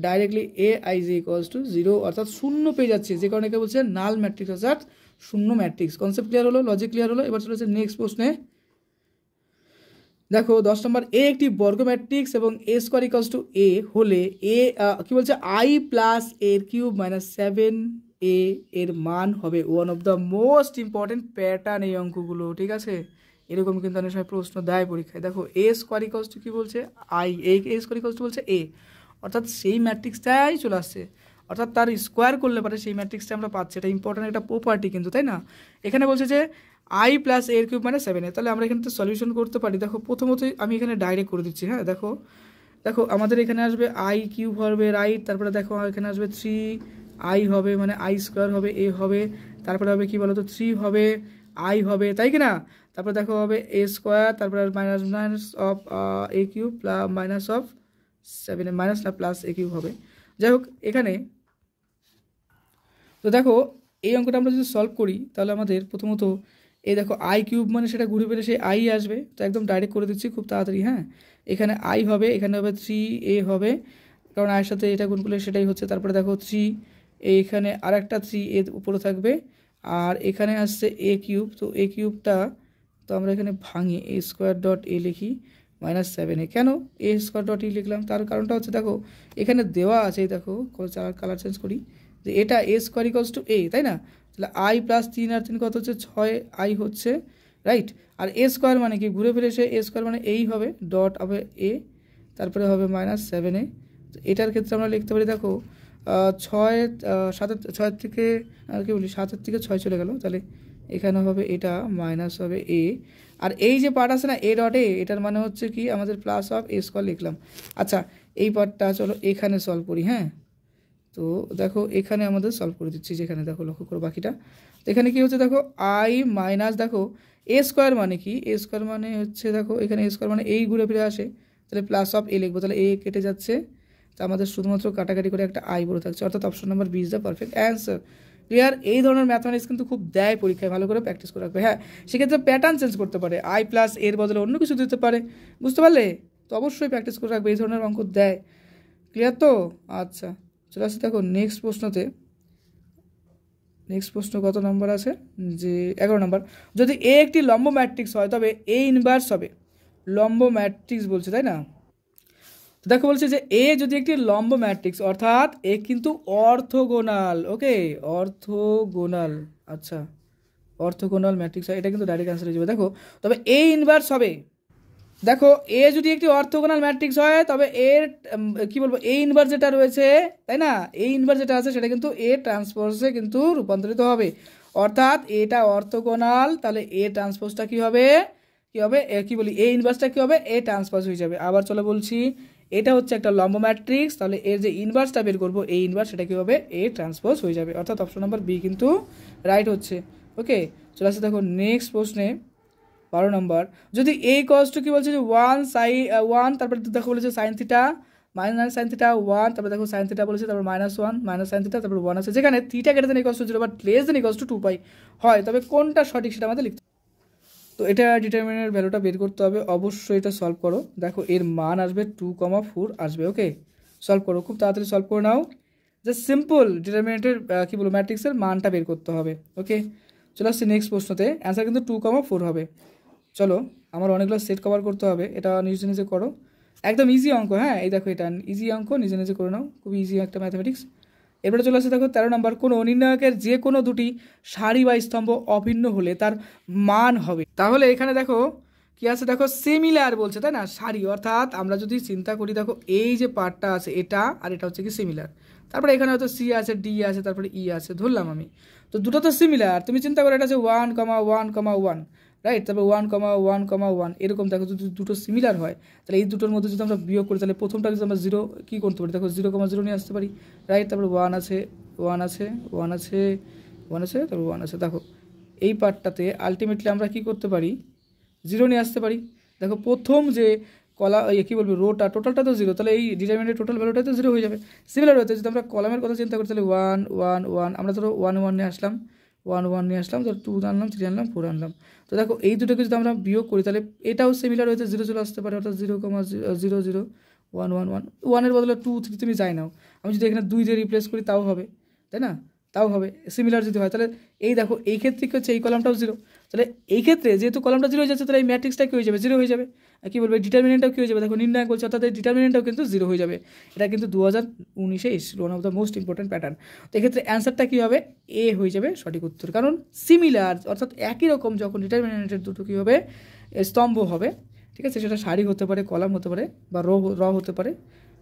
directly a i j equals to 0, অর্থাৎ শূন্য পেয়ে যাচ্ছে, যে কারণে কে বলছে নাল ম্যাট্রিক্স, অর্থাৎ শূন্য ম্যাট্রিক্স। কনসেপ্ট ক্লিয়ার হলো, লজিক ক্লিয়ার হলো। এবার চলেছে নেক্সট প্রশ্নে। দেখো 10 নম্বর, এ একটি বর্গ ম্যাট্রিক্স এবং এ স্কোয়ার ইকুয়ালস টু এ হলে এ কি বলছে আই প্লাস এর কিউব মাইনাস 7 এ এর মান হবে one of the most important pattern এই অঙ্কগুলো, ঠিক আছে? এরকম কিন্তু অনেক সময় প্রশ্ন দেয় পরীক্ষায়। দেখো এ স্কোয়ার ইকুয়ালস টু কী বলছে I, A square equals two বলছে এ, অর্থাৎ সেই ম্যাট্রিক্সটাই চলে আসছে, অর্থাৎ তার স্কোয়ার করলে পরে সেই ম্যাট্রিক্সটা আমরা পাচ্ছি। এটা ইম্পর্টেন্ট একটা প্রপার্টি কিন্তু, তাই না? এখানে বলছে যে আই প্লাস এর কিউব মানে 7 এ, তাহলে আমরা এখানে তো সলিউশন করতে পারি। দেখো প্রথমতই আমি এখানে ডাইরেক্ট করে দিচ্ছি, হ্যাঁ দেখো দেখো আমাদের এখানে আসবে আই কিউব হবে, রাইট, তারপরে দেখো এখানে আসবে 3 আই হবে, মানে আই স্কোয়ার হবে, এ হবে, তারপরে হবে কি বলো তো 3 হবে, আই হবে, তাই কি না? তারপরে দেখো হবে এ স্কোয়ার, তারপরে minus minus of A cube plus minus of 7 minus না প্লাস এ কিউব হবে। যাই হোক এখানে তো দেখো এই অঙ্কটা আমরা যদি সলভ করি তাহলে আমাদের প্রথমত এই দেখো আই কিউব মানে সেটা ঘুরে ফিরে সেই আই আসবে, তো একদম ডাইরেক্ট করে দিচ্ছি খুব তাড়াতাড়ি। হ্যাঁ, এখানে আই হবে, এখানে হবে 3 এ হবে, কারণ আয়ের সাথে এটা গুণ করলে সেটাই হচ্ছে। তারপরে দেখো 3 এইখানে আর একটা 3 এর উপরে থাকবে, আর এখানে আসছে এ কিউব, তো এ কিউবটা তো আমরা এখানে ভাঙি এ স্কোয়ার ডট এ লিখি মাইনাস 7 এ। কেন এ স্কোয়ার ডট ই লিখলাম? তার কারণটা হচ্ছে দেখো এখানে দেওয়া আছে, দেখো কালার চেঞ্জ করি, যে এটা এ স্কোয়ার ইকলস টু এ, তাই না? তাহলে আই প্লাস 3 আর 3 কত হচ্ছে 6 আই হচ্ছে, রাইট। আর এ স্কোয়ার মানে কি ঘুরে ফিরে এসে এ স্কোয়ার মানে এই হবে, ডট হবে এ, তারপরে হবে মাইনাস 7 এ। তো এটার ক্ষেত্রে আমরা লিখতে পারি দেখো 6 থেকে আর কি বলি 7 থেকে 6 চলে গেল, তাহলে এখানে হবে এটা মাইনাস হবে এ, আর এই যে পার্ট আছে না এ ডট এ, এটার মানে হচ্ছে কি আমাদের প্লাস অফ এ স্কোয়ার লিখলাম। আচ্ছা এই পার্টটা চলো এখানে সলভ করি। হ্যাঁ, তো দেখো এখানে আমাদের সলভ করে দিচ্ছি, যেখানে দেখো লক্ষ্য করো বাকিটা। তো এখানে কি হচ্ছে দেখো আই মাইনাস দেখো এ স্কোয়ার মানে কি, এ স্কোয়ার মানে হচ্ছে দেখো এখানে এ স্কোয়ার মানে এই ঘুরে ফিরে আসে, তাহলে প্লাস অফ এ লিখবো, তাহলে এ কেটে যাচ্ছে, তো আমাদের শুধুমাত্র কাটাকাটি করে একটা আই বড় থাকছে, অর্থাৎ option number B is the perfect answer. Clear? এই ধরনের ম্যাথমেটিক্স কিন্তু খুব দেয় পরীক্ষায়, ভালো করে প্র্যাকটিস করে রাখবে। হ্যাঁ, সেক্ষেত্রে প্যাটার্ন চেঞ্জ করতে পারে, আই প্লাস এর বদলে অন্য কিছু দিতে পারে, বুঝতে পারলে? তো অবশ্যই প্র্যাকটিস করে রাখবে, এই ধরনের অঙ্ক দেয়। ক্লিয়ার তো? আচ্ছা চলে আসছে দেখো নেক্সট প্রশ্নতে। নেক্সট প্রশ্ন কত নাম্বার আছে, যে 11 নাম্বার। যদি এ একটি লম্ব ম্যাট্রিক্স হয় তবে এ ইনভার্স হবে, লম্ব ম্যাট্রিক্স বলছে, তাই না? তো দেখো বলছে যে এ যদি একটি লম্ব ম্যাট্রিক্স, অর্থাৎ এ কিন্তু অর্থোগোনাল, ওকে অর্থোগোনাল, আচ্ছা অর্থোগোনাল ম্যাট্রিক্স হয়, এটা কিন্তু ডাইরেক্ট অ্যান্সার হয়ে যাবে। দেখো তবে এ ইনভার্স হবে, দেখো এ যদি একটি অর্থোগোনাল ম্যাট্রিক্স হয় তবে এর কি বলবো এ ইনভার্স যেটা রয়েছে, তাই না, এ ইনভার্স যেটা আছে সেটা কিন্তু এ ট্রান্সপোজে কিন্তু রূপান্তরিত হবে, অর্থাৎ এটা অর্থোগোনাল, তাহলে এ ট্রান্সপোজটা কি হবে, কি বলি এ ইনভার্সটা কি হবে, এ ট্রান্সপোজ হয়ে যাবে। আবার চলো বলছি, এটা হচ্ছে একটা লম্ব ম্যাট্রিক্স, তাহলে এর যে ইনভার্সটা বের করবো এ ইনভার্স, সেটা কি হবে, এ ট্রান্সপোজ হয়ে যাবে, অর্থাৎ অপশন নাম্বার বি কিন্তু রাইট হচ্ছে। ওকে চলে আসছে দেখো নেক্সট প্রশ্নে 12 নম্বর। যদি এ কস টু কি বলছে যে 1 তারপরে দেখো বলেছে sine theta minus sine theta 1, তারপরে দেখো সাইন থিটা বলেছে, তারপর -1 মাইনাস সাইন থিটা, তারপর 1 আছে, যেখানে theta greater than equals to 0 but less than equals to 2 পাই হয়, তবে কোনটা সঠিক সেটা আমাদের লিখতে। তো এটা ডিটারমিনের ভ্যালুটা বের করতে হবে, অবশ্যই এটা সলভ করো। দেখো এর মান আসবে 2,4 আসবে। ওকে সলভ করো, খুব তাড়াতাড়ি সলভ করে নাও, জাস্ট সিম্পল ডিটারমিনেন্টের কি বলবো ম্যাট্রিক্সের মানটা বের করতে হবে। ওকে চলে আসছে নেক্সট প্রশ্নতে, অ্যান্সার কিন্তু 2,4 হবে। চলো আমার অনেকগুলো সেট কভার করতে হবে, এটা নিজে নিজে করো, একদম ইজি অঙ্ক। হ্যাঁ এই দেখো এটা ইজি অঙ্ক, নিজে নিজে করে নাও, খুবই ইজি একটা ম্যাথামেটিক্স। এবারে চলে আসছে দেখো 13 নম্বর। কোনো নির্ণায়কের যে কোনো দুটি সারি বা স্তম্ভ অভিন্ন হলে তার মান হবে, তাহলে এখানে দেখো কি আছে, দেখো সিমিলার বলছে, তাই না, সারি, অর্থাৎ আমরা যদি চিন্তা করি দেখো এই যে পার্টটা আছে এটা আর এটা হচ্ছে কি সিমিলার, তারপরে এখানে হয়তো সি আছে, ডি আছে, তারপরে ই আছে, ধরলাম আমি, তো দুটো তো সিমিলার, তুমি চিন্তা করো এটা আছে 1,1,1, রাইট, তারপর 1,1,1 এরকম দেখো যদি দুটো সিমিলার হয়, তাহলে এই দুটোর মধ্যে যদি আমরা বিয়োগ করি তাহলে প্রথমটা যদি আমরা 0 কী করতে পারি, দেখো 0,0 নিয়ে আসতে পারি, রাইট, তারপর 1 আছে 1 আছে 1 আছে 1 আছে, তারপর 1 আছে। দেখো এই পার্টটাতে আলটিমেটলি আমরা কি করতে পারি, জিরো নিয়ে আসতে পারি। দেখো প্রথম যে কী বলবো রোটা টোটালটা তো জিরো, তাহলে এই ডিটারমিনেন্টের টোটাল ভ্যালুটা তো জিরো হয়ে যাবে। সিমিলার হতে যদি আমরা কলামের কথা চিন্তা করি তাহলে 1 1 1 আমরা ধরো 1 1 নিয়ে আসলাম, 1 1 নিয়ে আসলাম, ধরো 2 আনলাম, 3 আনলাম, 4 আনলাম। তো দেখো এই দুটোকে যদি আমরা বিয়োগ করি তাহলে এটাও সিমিলার হতে জিরো চলে আসতে পারে, অর্থাৎ 0,0 0 1 1 1 1-এর বদলে 2 3 তুমি যাই নাও, আমি যদি এখানে 2 দিয়ে রিপ্লেস করি তাও হবে, তাই না? তাও হবে সিমিলার যদি হয়। তাহলে এই দেখো এই ক্ষেত্রে কী হচ্ছে, এই কলামটাও জিরো, তাহলে এই ক্ষেত্রে যেহেতু কলামটা জিরো হয়ে যাচ্ছে তাহলে এই ম্যাট্রিক্সটা কী হয়ে যাবে, জিরো হয়ে যাবে। কী বলবে ডিটারমিনেন্টটাও কী হয়ে যাবে, দেখো নির্ণায়ক বলছে, অর্থাৎ এই ডিটারমিনেন্টটাও কিন্তু জিরো হয়ে যাবে। এটা কিন্তু 2019-এ এসেছিল, one of the most important pattern. তো এক্ষেত্রে অ্যান্সারটা কী হবে, এ হয়ে যাবে সঠিক উত্তর, কারণ সিমিলার অর্থাৎ একই রকম যখন ডিটারমিনেন্টের দুটো কী হবে, স্তম্ভ হবে, ঠিক আছে, সেটা সারি হতে পারে, কলাম হতে পারে, বা র হতে পারে,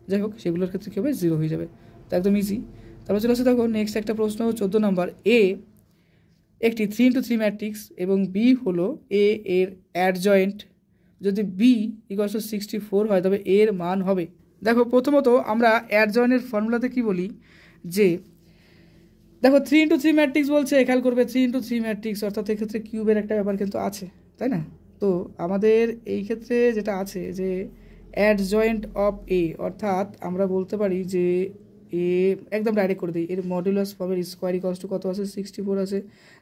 যাই হোক সেগুলোর ক্ষেত্রে কী হবে, জিরো হয়ে যাবে। তো একদম ইজি। তারপর চলে আসে দেখো নেক্সট একটা প্রশ্ন 14 নম্বর। এ একটি 3x3 ম্যাট্রিক্স এবং বি হলো এ এর অ্যাডজয়েন্ট, যদি বি = 64 হয় তবে এর মান হবে। দেখো প্রথমত আমরা অ্যাডজয়েন্টের ফর্মুলাতে কি বলি, যে দেখো 3x3 ম্যাট্রিক্স বলছে, খেয়াল করবে 3x3 ম্যাট্রিক্স অর্থাৎ এক্ষেত্রে কিউবের একটা ব্যাপার কিন্তু আছে, তাই না? তো আমাদের এই ক্ষেত্রে যেটা আছে যে অ্যাডজয়েন্ট অফ এ, অর্থাৎ আমরা বলতে পারি যে এ একদম ডাইরেক্ট করে দিই, এর মডুলাস ফর্মের স্কোয়ার ইকুয়ালস টু কত আছে, 64 আছে।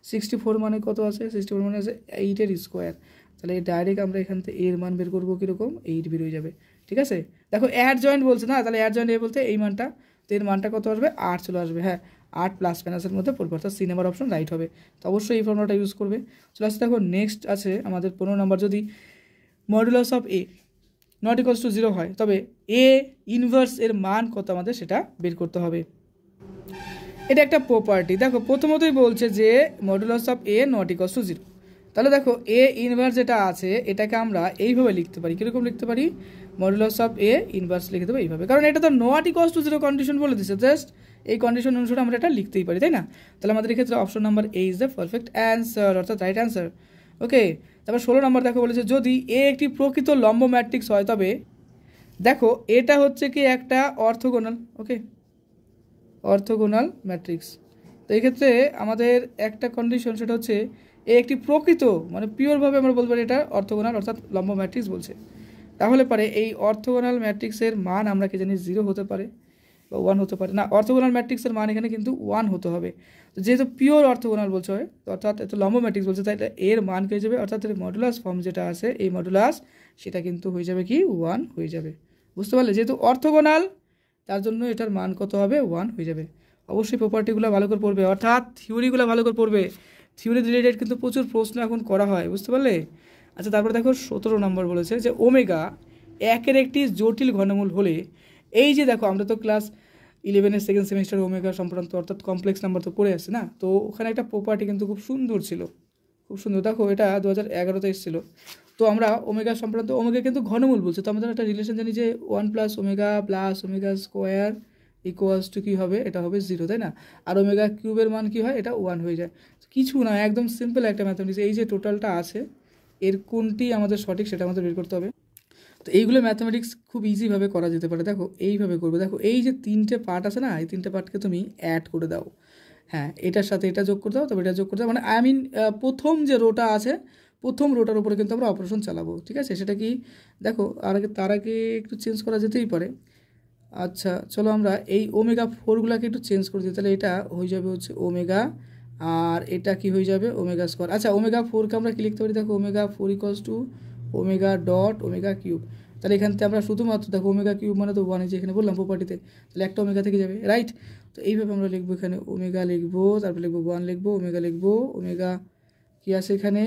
64 মানে কত আছে, 64 মানে আছে 8-এর স্কোয়ার। তাহলে ডাইরেক্ট আমরা এখান থেকে এর মান বের করবো কীরকম, 8 বের হয়ে যাবে, ঠিক আছে। দেখো অ্যাডজয়েন্ট বলছে না, তাহলে অ্যাডজয়েন্ট এ বলতে এই মানটা, তো এর মানটা কত আসবে, 8 চলে আসবে। হ্যাঁ 8 প্লাস মাইনাসের মধ্যে পড়বে, অর্থাৎ সি নাম্বার অপশন রাইট হবে। তো অবশ্যই এই ফর্মুলাটা ইউজ করবে। চলে আসছে দেখো নেক্সট আছে আমাদের 15 নম্বর, যদি মডুলাস অফ এ = 0 হয় তবে এ ইনভার্স এর মান কত আমাদের সেটা বের করতে হবে। এটা একটা প্রপার্টি। দেখো প্রথমতই বলছে যে মডুলাস অফ এ = 0, তাহলে দেখো এ ইনভার্স যেটা আছে এটাকে আমরা এইভাবে লিখতে পারি, কীরকম লিখতে পারি, মডুলাস অফ এ ইনভার্স লিখে দেবো এইভাবে, কারণ এটা তো = 0 কন্ডিশন বলে দিচ্ছে, জাস্ট এই কন্ডিশন অনুসারে আমরা এটা লিখতেই পারি, তাই না? তাহলে আমাদের এক্ষেত্রে option number A is the perfect answer, অর্থাৎ রাইট অ্যান্সার। ওকে, তারপর 16 নম্বর দেখো বলেছে, যদি এ একটি প্রকৃত লম্ব ম্যাট্রিক্স হয় তবে দেখো এটা হচ্ছে কি একটা অর্থোগোনাল, ওকে, অর্থোগোনাল ম্যাট্রিক্স। তো এই ক্ষেত্রে আমাদের একটা কন্ডিশন, সেটা হচ্ছে এ একটি প্রকৃত মানে পিওরভাবে আমরা বলতে পারি এটা অর্থোগোনাল, অর্থাৎ লম্ব ম্যাট্রিক্স বলছে। তাহলে পারে এই অর্থোগোনাল ম্যাট্রিক্সের মান আমরা কি জানি 0 হতে পারে বা 1 হতে পারে না, অর্থোগোনাল ম্যাট্রিক্সের মান এখানে কিন্তু 1 হতে হবে। তো যেহেতু পিওর অর্থোগোনাল বলছে হয়, অর্থাৎ এত লম্ব ম্যাট্রিক্স বলছে, তাই এর মান হয়ে যাবে, অর্থাৎ এর মডুলাস ফর্ম যেটা আছে এই মডুলাস সেটা কিন্তু হয়ে যাবে কি 1 হয়ে যাবে। বুঝতে পারলে, যেহেতু অর্থোগোনাল তার জন্য এটার মান কত হবে, 1 হয়ে যাবে। অবশ্যই প্রপার্টিগুলো ভালো করে পড়বে, অর্থাৎ থিওরিগুলো ভালো করে পড়বে, থিওরি রিলেটেড কিন্তু প্রচুর প্রশ্ন এখন করা হয়, বুঝতে পারলে। আচ্ছা তারপরে দেখো 17 নম্বর বলেছে যে ওমেগা একের একটি জটিল ঘনমূল হলে, এই যে দেখো আমরা তো ক্লাস 11-এর সেকেন্ড সেমিস্টার ওমেগা সংক্রান্ত অর্থাৎ কমপ্লেক্স নাম্বার তো পড়ে আসছে না, তো ওখানে একটা প্রপার্টি কিন্তু খুব সুন্দর ছিল, খুব সুন্দর। দেখো এটা 2011-তে এসেছিলো। তো আমরা ওমেগা সংক্রান্ত, ওমেগা কিন্তু ঘনমূল বলছে, তো আমাদের একটা রিলেশন জানি যে 1 + ওমেগা স্কোয়ার ইকুয়ালস টু কী হবে, এটা হবে 0, তাই না? আর ওমেগা কিউবের মান কী হয়, এটা 1 হয়ে যায়। কিছু না, একদম সিম্পল একটা ম্যাথমেটিক্স, এই যে টোটালটা আছে এর কোনটি আমাদের সঠিক সেটা আমাদের বের করতে হবে। তো এইগুলো ম্যাথমেটিক্স খুব ইজিভাবে করা যেতে পারে। দেখো এইভাবে করবে, দেখো এই যে 3টে পার্ট আছে না, এই 3টে পার্টকে তুমি অ্যাড করে দাও, হ্যাঁ এটার সাথে এটা যোগ করে দাও, তবে এটা যোগ করে দাও, মানে আই মিন প্রথম যে রোটা আছে প্রথম রোটার উপরে কিন্তু আমরা অপারেশন চালাবো, ঠিক আছে। সেটা কি দেখো তার আগে একটু চেঞ্জ করা যেতেই পারে। আচ্ছা চলো আমরা এই ওমেগা 4গুলোকে একটু চেঞ্জ করে দিই, তাহলে এটা হয়ে যাবে হচ্ছে ওমেগা, আর এটা কি হয়ে যাবে ওমেগা স্কোয়ার। আচ্ছা ওমেগা 4কে আমরা কি লিখতে পারি, দেখো omega 4 = omega dot omega cube. তাহলে এখান থেকে আমরা শুধুমাত্র দেখো ওমেগা কিউব মানে তো 1, যে এখানে বললাম প্রপার্টিতে, তাহলে একটা ওমেগা থেকে যাবে, রাইট। তো এইভাবে আমরা লিখবো, এখানে ওমেগা লিখবো, তারপর লিখবো 1 লিখবো, ওমেগা লিখবো, ওমেগা কি আছে এখানে,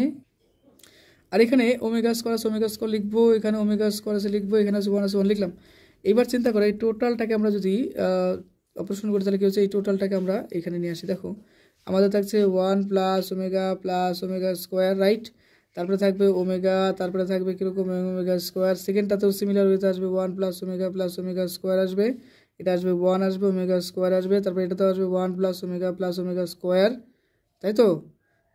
আর এখানে ওমেগা স্কোয়ার লিখবো, এখানে ওমেগা স্কোয়ার আছে লিখবো, এখানে আছে 1 আছে 1 লিখলাম। এইবার চিন্তা করো এই টোটালটাকে আমরা যদি অপারেশন করি তাহলে কী হচ্ছে, এই টোটালটাকে আমরা এখানে নিয়ে আসি। দেখো আমাদের থাকছে 1 + ওমেগা স্কোয়ার, রাইট। তারপরে থাকবে ওমেগা, তারপরে থাকবে কীরকম ওমেগা স্কোয়ার, সেকেন্ডটাতেও সিমিলার হইতে আসবে 1 + ওমেগা স্কোয়ার আসবে, এটা আসবে 1 আসবে, ওমেগা স্কোয়ার আসবে, তারপরে এটাতেও আসবে 1 + ওমেগা স্কোয়ার, তাই তো।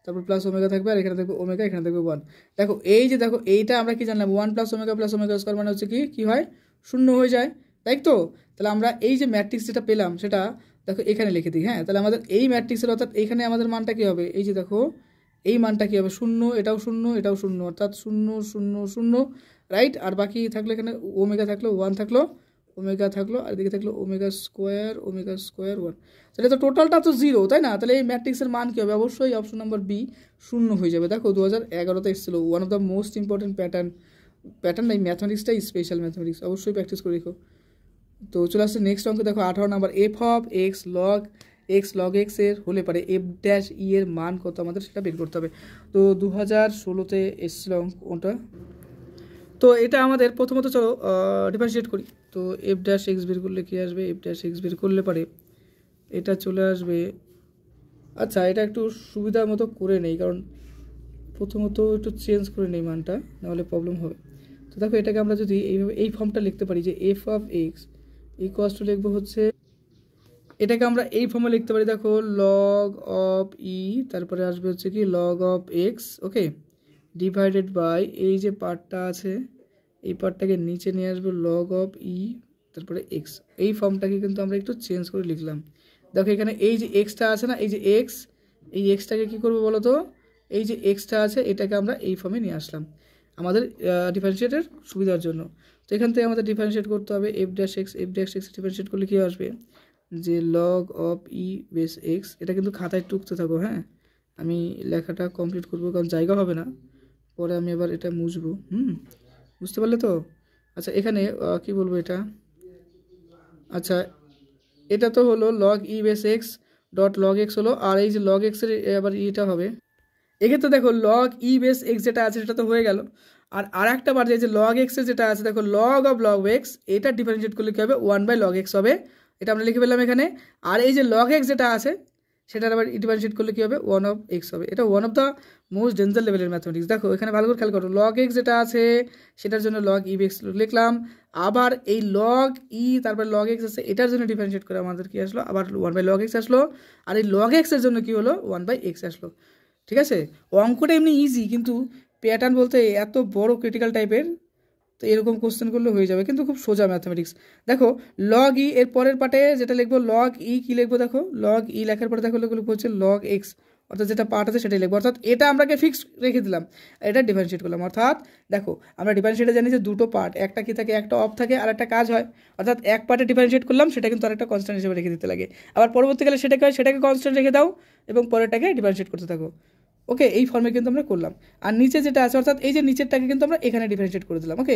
তারপর প্লাস ওমেগা থাকবে, আর এখানে থাকবে ওমেগা, এখানে থাকবে 1। দেখো এই যে দেখো এইটা আমরা কি জানলাম, 1 + ওমেগা স্কোয়ার মানে হচ্ছে কি হয়, 0 হয়ে যায়, তাই তো। তাহলে আমরা এই যে ম্যাট্রিক্স যেটা পেলাম সেটা দেখো এখানে লিখে দিই, হ্যাঁ। তাহলে আমাদের এই ম্যাট্রিক্সের অর্থাৎ এখানে আমাদের মানটা কী হবে, এই যে দেখো এই মানটা কী হবে শূন্য, এটাও শূন্য, এটাও শূন্য, অর্থাৎ শূন্য শূন্য শূন্য, রাইট। আর বাকি থাকলো এখানে ওমেগা থাকলো, 1 থাকলো, ওমেগা থাকলো, আর এদিকে থাকলো ওমেগা স্কোয়ার 1। তাহলে তো টোটালটা তো 0, তাই না? তাহলে এই ম্যাট্রিক্সের মান কী হবে? অবশ্যই অপশন নাম্বার বি শূন্য হয়ে যাবে। দেখো 2011তে এসেছিলো, one of the most important pattern এই ম্যাথমেটিক্সটাই স্পেশাল ম্যাথমেটিক্স, অবশ্যই প্র্যাকটিস করে রেখো। তো চলে আসছে নেক্সট অঙ্ক, দেখো 18 number, F of x log x এর হলে পারে এফ ড্যাশ ই এর মান কত আমাদের সেটা বের করতে হবে। তো 2016তে এসেছিল অঙ্কটা। তো এটা আমাদের প্রথমত চলো ডিফারেন্সিয়েট করি। তো এফ ড্যাশ এক্স বের করলে কী আসবে? এফ ড্যাশ এক্স বের করলে পারে এটা চলে আসবে, আচ্ছা এটা একটু সুবিধার মতো করে নেই, কারণ প্রথমত একটু চেঞ্জ করে নেই মানটা, নাহলে প্রবলেম হবে। তো দেখো এটাকে আমরা যদি এইভাবে এই ফর্মটা লিখতে পারি যে F of x equals two লিখবো হচ্ছে, এটাকে আমরা এই ফর্মে লিখতে পারি, দেখো লগ অফ ই, তারপরে আসবে হচ্ছে কি log of x, okay, divided by এই যে পার্টটা আছে এই পার্টটাকে নিচে নিয়ে আসবো লগ অফ ই তারপরে এক্স। এই ফর্মটাকে কিন্তু আমরা একটু চেঞ্জ করে লিখলাম। দেখো এখানে এই যে এক্সটা আছে না, এই যে এক্স, এই এক্সটাকে কী করবো বলো তো, এই যে এক্সটা আছে এটাকে আমরা এই ফর্মে নিয়ে আসলাম আমাদের ডিফারেন্সিয়েটের সুবিধার জন্য। তো এখান থেকে আমাদের ডিফারেন্সিয়েট করতে হবে এফ ড্যাশ এক্স ডিফারেন্সিয়েট করলে কী আসবে যে log of e base x. এটা কিন্তু খাতায় টুকতে থাকো, হ্যাঁ, আমি লেখাটা কমপ্লিট করবো কারণ জায়গা হবে না, পরে আমি এবার এটা মুছবো। বুঝতে পারলে তো? আচ্ছা এখানে কি বলবো এটা, আচ্ছা এটা তো হলো log e base x dot log x হলো, আর এই যে লগ এক্সের এবার ইটা হবে, এক্ষেত্রে দেখো লগ ই বেস এক্স যেটা আছে সেটা তো হয়ে গেল, আর একটা বার যে লগ এক্সের যেটা আছে দেখো লগ অফ লগ এক্স, এটা ডিফারেন্সিয়েট করলে কী হবে 1/log x হবে, এটা আমরা লিখে পেলাম এখানে। আর এই যে লগ এক্স যেটা আছে সেটার আবার ডিফারেন্সিয়েট করলে কী হবে 1 অফ এক্স হবে। এটা one of the most danger লেভেলের ম্যাথমেটিক্স। দেখো এখানে ভালো করে খেয়াল করো, লগ এক্স যেটা আছে সেটার জন্য লগ ই এক্স লিখলাম, আবার এই লগ ই তারপরে লগ এক্স আছে এটার জন্য ডিফারেন্সিয়েট করে আমাদের কী আসলো আবার 1/log x আসলো, আর এই লগ এক্সের জন্য কী হলো 1/x আসলো। ঠিক আছে, অঙ্কটা এমনি ইজি, কিন্তু প্যাটার্ন বলতে এত বড় ক্রিটিক্যাল টাইপের, তো এরকম কোশ্চেন করলে হয়ে যাবে, কিন্তু খুব সোজা ম্যাথমেটিক্স। দেখো লগ ই এর পরের পার্টে যেটা লিখবো লগ ই কী লিখবো, দেখো লগ ই লেখার পরে দেখো লিখবো হচ্ছে লগ এক্স, অর্থাৎ যেটা পার্ট আছে সেটাই লিখবো, অর্থাৎ এটা আমরাকে ফিক্স রেখে দিলাম, এটা ডিফারেন্সিয়েট করলাম। অর্থাৎ দেখো আমরা ডিফারেন্সিয়েটে জানি যে দুটো পার্ট, একটা কি থাকে, একটা অফ থাকে আর একটা কাজ হয়, অর্থাৎ এক পার্টে ডিফারেন্সিয়েট করলাম সেটা কিন্তু আরেকটা কনস্ট্যান্ট হিসেবে রেখে দিতে লাগে, আবার পরবর্তীকালে সেটাকে কনস্ট্যান্ট রেখে দাও এবং পরেরটাকে ডিফারেন্সিয়েট করতে থাকো। ওকে, এই ফর্মে কিন্তু আমরা করলাম। আর নিচে যেটা আছে অর্থাৎ এই যে নিচেরটাকে কিন্তু আমরা এখানে ডিফারেন্সিয়েট করে দিলাম। ওকে,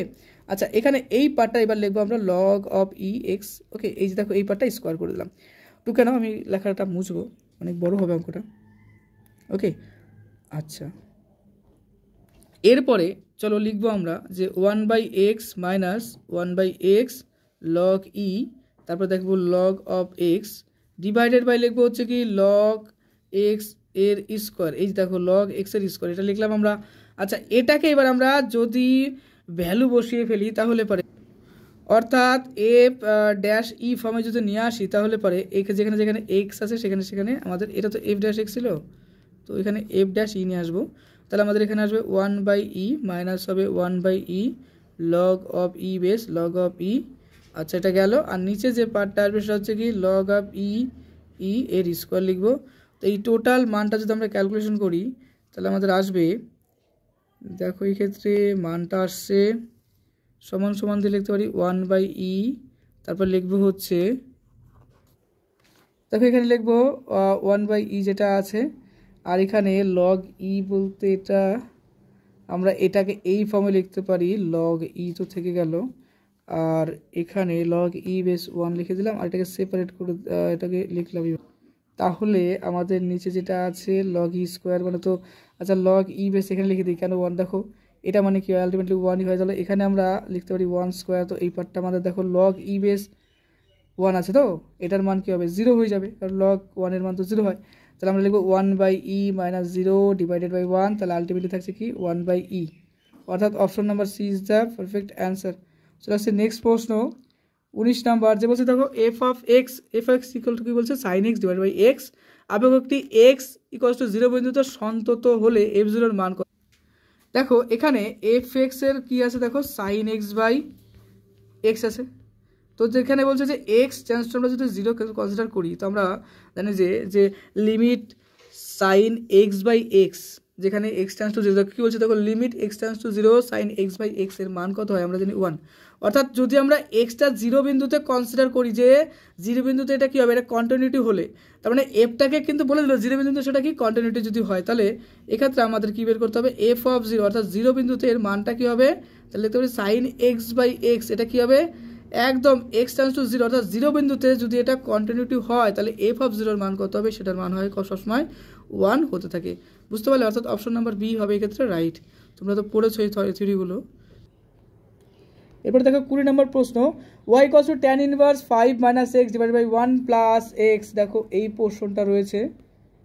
আচ্ছা এখানে এই পার্টটা এবার লিখবো আমরা লগ অফ ই এক্স। ওকে, এই যে দেখো এই পার্টটা স্কোয়ার করে দিলাম। তো কেন আমি লেখাটা মুছবো, অনেক বড় হবে অঙ্কটা। ওকে, আচ্ছা এরপরে চলো লিখবো আমরা যে 1/x minus 1/x log e, তারপর দেখবো log of x divided by লিখবো হচ্ছে কি লগ এক্স এর স্কোয়ার। এই যে দেখো লগ এক্স এর স্কোয়ার এটা লিখলাম আমরা। আচ্ছা এটাকে এবার আমরা যদি ভ্যালু বসিয়ে ফেলি তাহলে পারে, অর্থাৎ এফ ড্যাশ ই ফর্মে যদি নিয়ে আসি তাহলে পারে যেখানে যেখানে এক্স আছে সেখানে আমাদের, এটা তো এফ ড্যাশ এক্স ছিল, তো এখানে এফ ড্যাশ ই নিয়ে আসবো, তাহলে আমাদের এখানে আসবে 1/e মাইনাস হবে 1/e log of e base log of e. আচ্ছা এটা গেল, আর নিচে যে পার্টটা আসবে সেটা হচ্ছে কি লগ অফ ই এর স্কোয়ার লিখবো। তো এই টোটাল মানটা যদি আমরা ক্যালকুলেশন করি তাহলে আমাদের আসবে, দেখো এই ক্ষেত্রে মানটা আসছে সমান সমান দিয়ে লিখতে পারি 1/e, তারপর লিখবো হচ্ছে, দেখো এখানে লিখবো 1/e যেটা আছে, আর এখানে লগ ই বলতে এটা আমরা এটাকে এই ফর্মে লিখতে পারি, লগ ই তো থেকে গেল, আর এখানে লগ ই বেস 1 লিখে দিলাম, আর এটাকে সেপারেট করে এটাকে লিখলাম। তাহলে আমাদের নিচে যেটা আছে লগ ই স্কোয়ার মানে, তো আচ্ছা লগ ই বেস এখানে লিখে দিই, কেন 1, দেখো এটা মানে কি আলটিমেটলি 1ই হয়ে গেল, এখানে আমরা লিখতে পারি 1 স্কোয়ার। তো এই পার্টটা আমাদের দেখো লগ ই বেস 1 আছে, তো এটার মান কী হবে 0 হয়ে যাবে, কারণ লগ 1-এর মান তো 0 হয়। তাহলে আমরা লিখবো 1/e মাইনাস 0 ডিভাইডেড বাই 1, তাহলে আলটিমেটলি থাকছে কি 1/e, অর্থাৎ option number C is the perfect answer. চলে আসছে নেক্সট প্রশ্ন 19 নাম্বার, যে বলছে দেখো f of x equal to কি বলছে sine x divide by x, আবেগকটি এক্স ইকুয়ালস টু 0 বিন্দুতে সন্তত হলে এফ জিরোর মান কত। দেখো এখানে এফ এক্সের কী আছে, দেখো সাইন এক্স বাই এক্স আছে, তো যেখানে বলছে যে এক্স টেন্ডস টু আমরা যদি 0 কনসিডার করি, তো আমরা জানি যে limit sine x by x যেখানে এক্স টেন্স টু জিরো কী বলছে দেখো limit x tends to zero sine x by x এর মান কত হয় আমরা জানি 1। অর্থাৎ যদি আমরা এক্সটা জিরো বিন্দুতে কনসিডার করি যে জিরো বিন্দুতে এটা কী হবে, এটা কন্টিনিউটি হলে, তার মানে এফটাকে কিন্তু বলে দিল জিরো বিন্দুতে সেটা কি কন্টিনিউটি যদি হয়, তাহলে এক্ষেত্রে আমাদের কী বের করতে হবে এফ অফ জিরো, অর্থাৎ জিরো বিন্দুতে এর মানটা কী হবে, তাহলে দেখতে পারি সাইন এক্স বাই এক্স, এটা কী হবে একদম এক্স টেন্স টু জিরো, অর্থাৎ জিরো বিন্দুতে যদি এটা কন্টিনিউটি হয় তাহলে এফ অফ জিরোর মান কত হবে, সেটার মান হয় সবসময় 1 হতে থাকে। বুঝতে পারলে? অর্থাৎ অপশন নাম্বার বি হবে এক্ষেত্রে রাইট। তোমরা তো পড়েছো এই থিওরিগুলো। এরপর দেখো 20 নম্বর প্রশ্ন, y equals to tan inverse 5 minus x divide by 1 plus x. দেখো এই পোর্শনটা রয়েছে,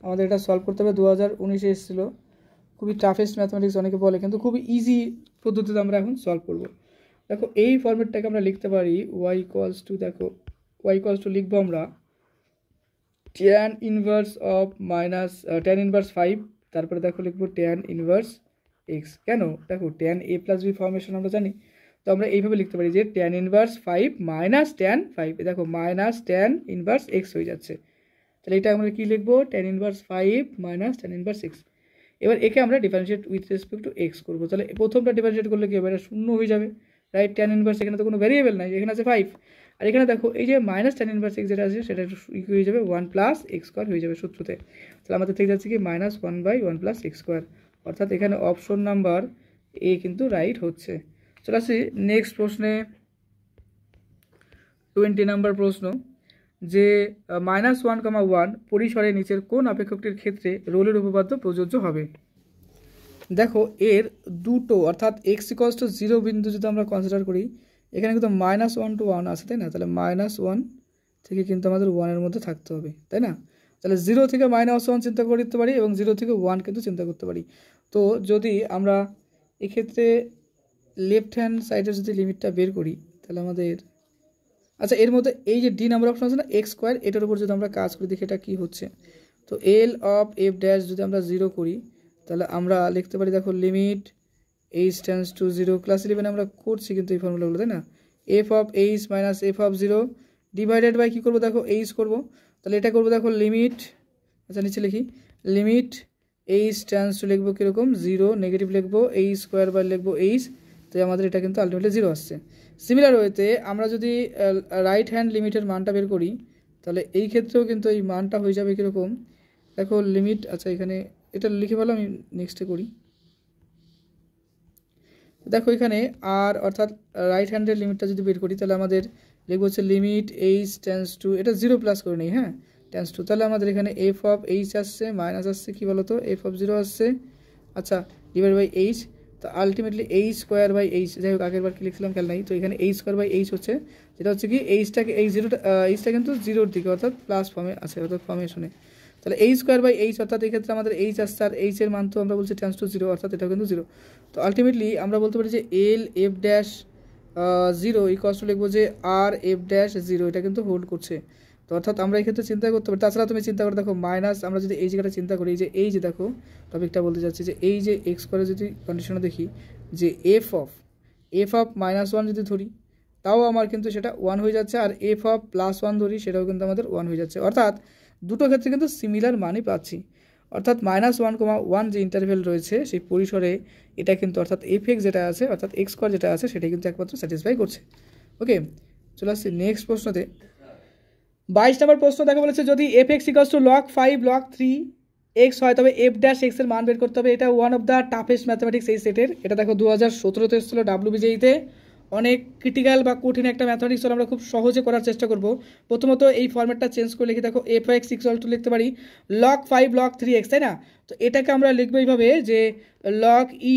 আমাদের এটা সলভ করতে হবে, 2019-এ এসেছিলো, খুবই টাফেস্ট ম্যাথমেটিক্স অনেকে বলে, কিন্তু খুবই ইজি পদ্ধতিতে আমরা এখন সলভ করব। দেখো এই ফর্মেটটাকে আমরা লিখতে পারি y ইকুয়ালস টু, দেখো y ইকুয়ালস টু লিখবো আমরা tan inverse of minus tan inverse 5, তারপরে দেখো লিখবো tan ইনভার্স এক্স। কেন? দেখো tan a plus b formation আমরা জানি, তো আমরা এইভাবে লিখতে পারি যে tan ইনভার্স 5 মাইনাস tan 5, দেখো মাইনাস tan ইনভার্স এক্স হয়ে যাচ্ছে, তাহলে এটা আমরা কি লিখবো tan inverse 5 minus tan inverse x. এবার একে আমরা differentiate with respect two x করবো, তাহলে প্রথমটা ডিফারেন্সিয়েট করলে কি হবে, এটা শূন্য হয়ে যাবে, রাইট। tan ইনভার্স এখানে তো কোনো ভ্যারিয়েবল নাই, এখানে আছে 5, আর এখানে দেখো এই যে মাইনাস tan ইনভার্স এক্স যেটা আছে সেটা হয়ে যাবে 1 প্লাস এক্স স্কোয়ার হয়ে যাবে সূত্রতে, তাহলে আমাদের থেকে যাচ্ছে কি মাইনাস 1/1 প্লাস এক্স স্কোয়ার, অর্থাৎ এখানে অপশন নাম্বার এ কিন্তু রাইট হচ্ছে। চলে আসি নেক্সট প্রশ্নে, 20 নম্বর প্রশ্ন, যে -1, পরিসরে নিচের কোন অপেক্ষকটির ক্ষেত্রে রোলের উপপাদ্য প্রযোজ্য হবে। দেখো এর দুটো, অর্থাৎ এক্স ইকুয়ালস টু 0 বিন্দু যদি আমরা কনসিডার করি, এখানে কিন্তু -1 to 1 আছে, তাই না? তাহলে -1 থেকে কিন্তু আমাদের 1-এর মধ্যে থাকতে হবে, তাই না? তাহলে 0 থেকে -1 চিন্তা করতে পারি এবং 0 থেকে 1 কিন্তু চিন্তা করতে পারি। তো যদি আমরা এক্ষেত্রে লেফট হ্যান্ড সাইডের যদি লিমিটটা বের করি, তাহলে আমাদের আচ্ছা এর মধ্যে এই যে ডি নাম্বার অপশন আছে না এক্স স্কোয়ার, এটার উপর যদি আমরা কাজ করি দেখি এটা কী হচ্ছে। তো এল অফ এফ ড্যাশ যদি আমরা 0 করি, তাহলে আমরা লিখতে পারি দেখো limit h tends to 0, class 11 আমরা করছি কিন্তু এই ফর্মুলাগুলো, তাই না? F of h minus f of 0 divided by কী করবো দেখো এইচ করবো, তাহলে এটা করবো দেখো লিমিট, আচ্ছা নিচে লিখি লিমিট এইচ টেন্স টু লিখবো কীরকম 0, নেগেটিভ লিখবো এইচ স্কোয়ার বাই লিখবো এইচ, তো আমাদের এটা কিন্তু আলটিমেটলি 0 আসছে। সিমিলার ওয়েতে আমরা যদি রাইট হ্যান্ড লিমিটের মানটা বের করি, তাহলে এই ক্ষেত্রেও কিন্তু এই মানটা হয়ে যাবে কীরকম, দেখো লিমিট, আচ্ছা এখানে এটা লিখে ফেলো, আমি নেক্সটে করি। দেখো এখানে আর অর্থাৎ রাইট হ্যান্ডের লিমিটটা যদি বের করি, তাহলে আমাদের লিখবো হচ্ছে লিমিট এইচ টেন্স টু, এটা 0 প্লাস করে নিই, হ্যাঁ টেন্স টু, তাহলে আমাদের এখানে এফ অফ এইচ আসছে, মাইনাস আসছে কী বলো তো এফ অফ 0 আসছে, আচ্ছা ডিভাইড বাই এইচ, তো ultimately h square by h, যাই হোক আগের বার কি লিখছিলাম খেয়াল নাই, তো এখানে এইচ স্কোয়ার বাই এইচ হচ্ছে, যেটা হচ্ছে কি এইচটাকে এই 0টা এইচটা কিন্তু 0-র দিকে অর্থাৎ প্লাস ফর্মে আছে, অর্থাৎ ফর্মেশনে, তাহলে এইচ স্কোয়ার বাই এইচ, অর্থাৎ এক্ষেত্রে আমাদের এইচ আসছে, আর এইচের মান তো আমরা বলছি টেন্স টু 0, অর্থাৎ এটা কিন্তু 0। তো আলটিমেটলি আমরা বলতে পারি যে L F dash 0 equals to লিখবো যে আর এফ ড্যাশ 0, এটা কিন্তু হোল্ড করছে। তো অর্থাৎ আমরা এই ক্ষেত্রে চিন্তা করতে পারি, তাছাড়া তুমি চিন্তা করে দেখো মাইনাস, আমরা যদি এই জায়গাটা চিন্তা করি, এই যে দেখো টপিকটা বলতে যাচ্ছি যে এই যে এক্স করে যদি কন্ডিশনে দেখি যে এফ অফ -1 যদি ধরি, তাও আমার কিন্তু সেটা 1 হয়ে যাচ্ছে, আর এফ অফ +1 ধরি সেটাও কিন্তু আমাদের 1 হয়ে যাচ্ছে, অর্থাৎ দুটো ক্ষেত্রে কিন্তু সিমিলার মানই পাচ্ছি, অর্থাৎ -1, যে ইন্টারভেল রয়েছে সেই পরিসরে এটা কিন্তু অর্থাৎ এফ এক্স যেটা আছে অর্থাৎ এক্স স্কোয়ার যেটা আছে সেটাই কিন্তু একমাত্র স্যাটিসফাই করছে। ওকে, চলে আসছি নেক্সট প্রশ্নতে। 22 নম্বর প্রশ্ন দেখা বলেছে, যদি F x equals two log 5 log 3 x হয়, তবে এফ ড্যাশ এক্সের মান বের করতে হবে। এটা one of the toughest mathematics এই সেটের, এটা দেখো 2017-তে এসেছিলো WBJE-তে, অনেক ক্রিটিক্যাল বা কঠিন একটা ম্যাথমেটিক্স আমরা খুব সহজে করার চেষ্টা করব। প্রথমত এই ফর্ম্যাটটা চেঞ্জ করে লিখি, দেখো এফ এক্স ইকুয়াল টু লিখতে পারি log 5 log 3 এক্স, তাই না? তো এটাকে আমরা লিখবো এইভাবে যে log ই,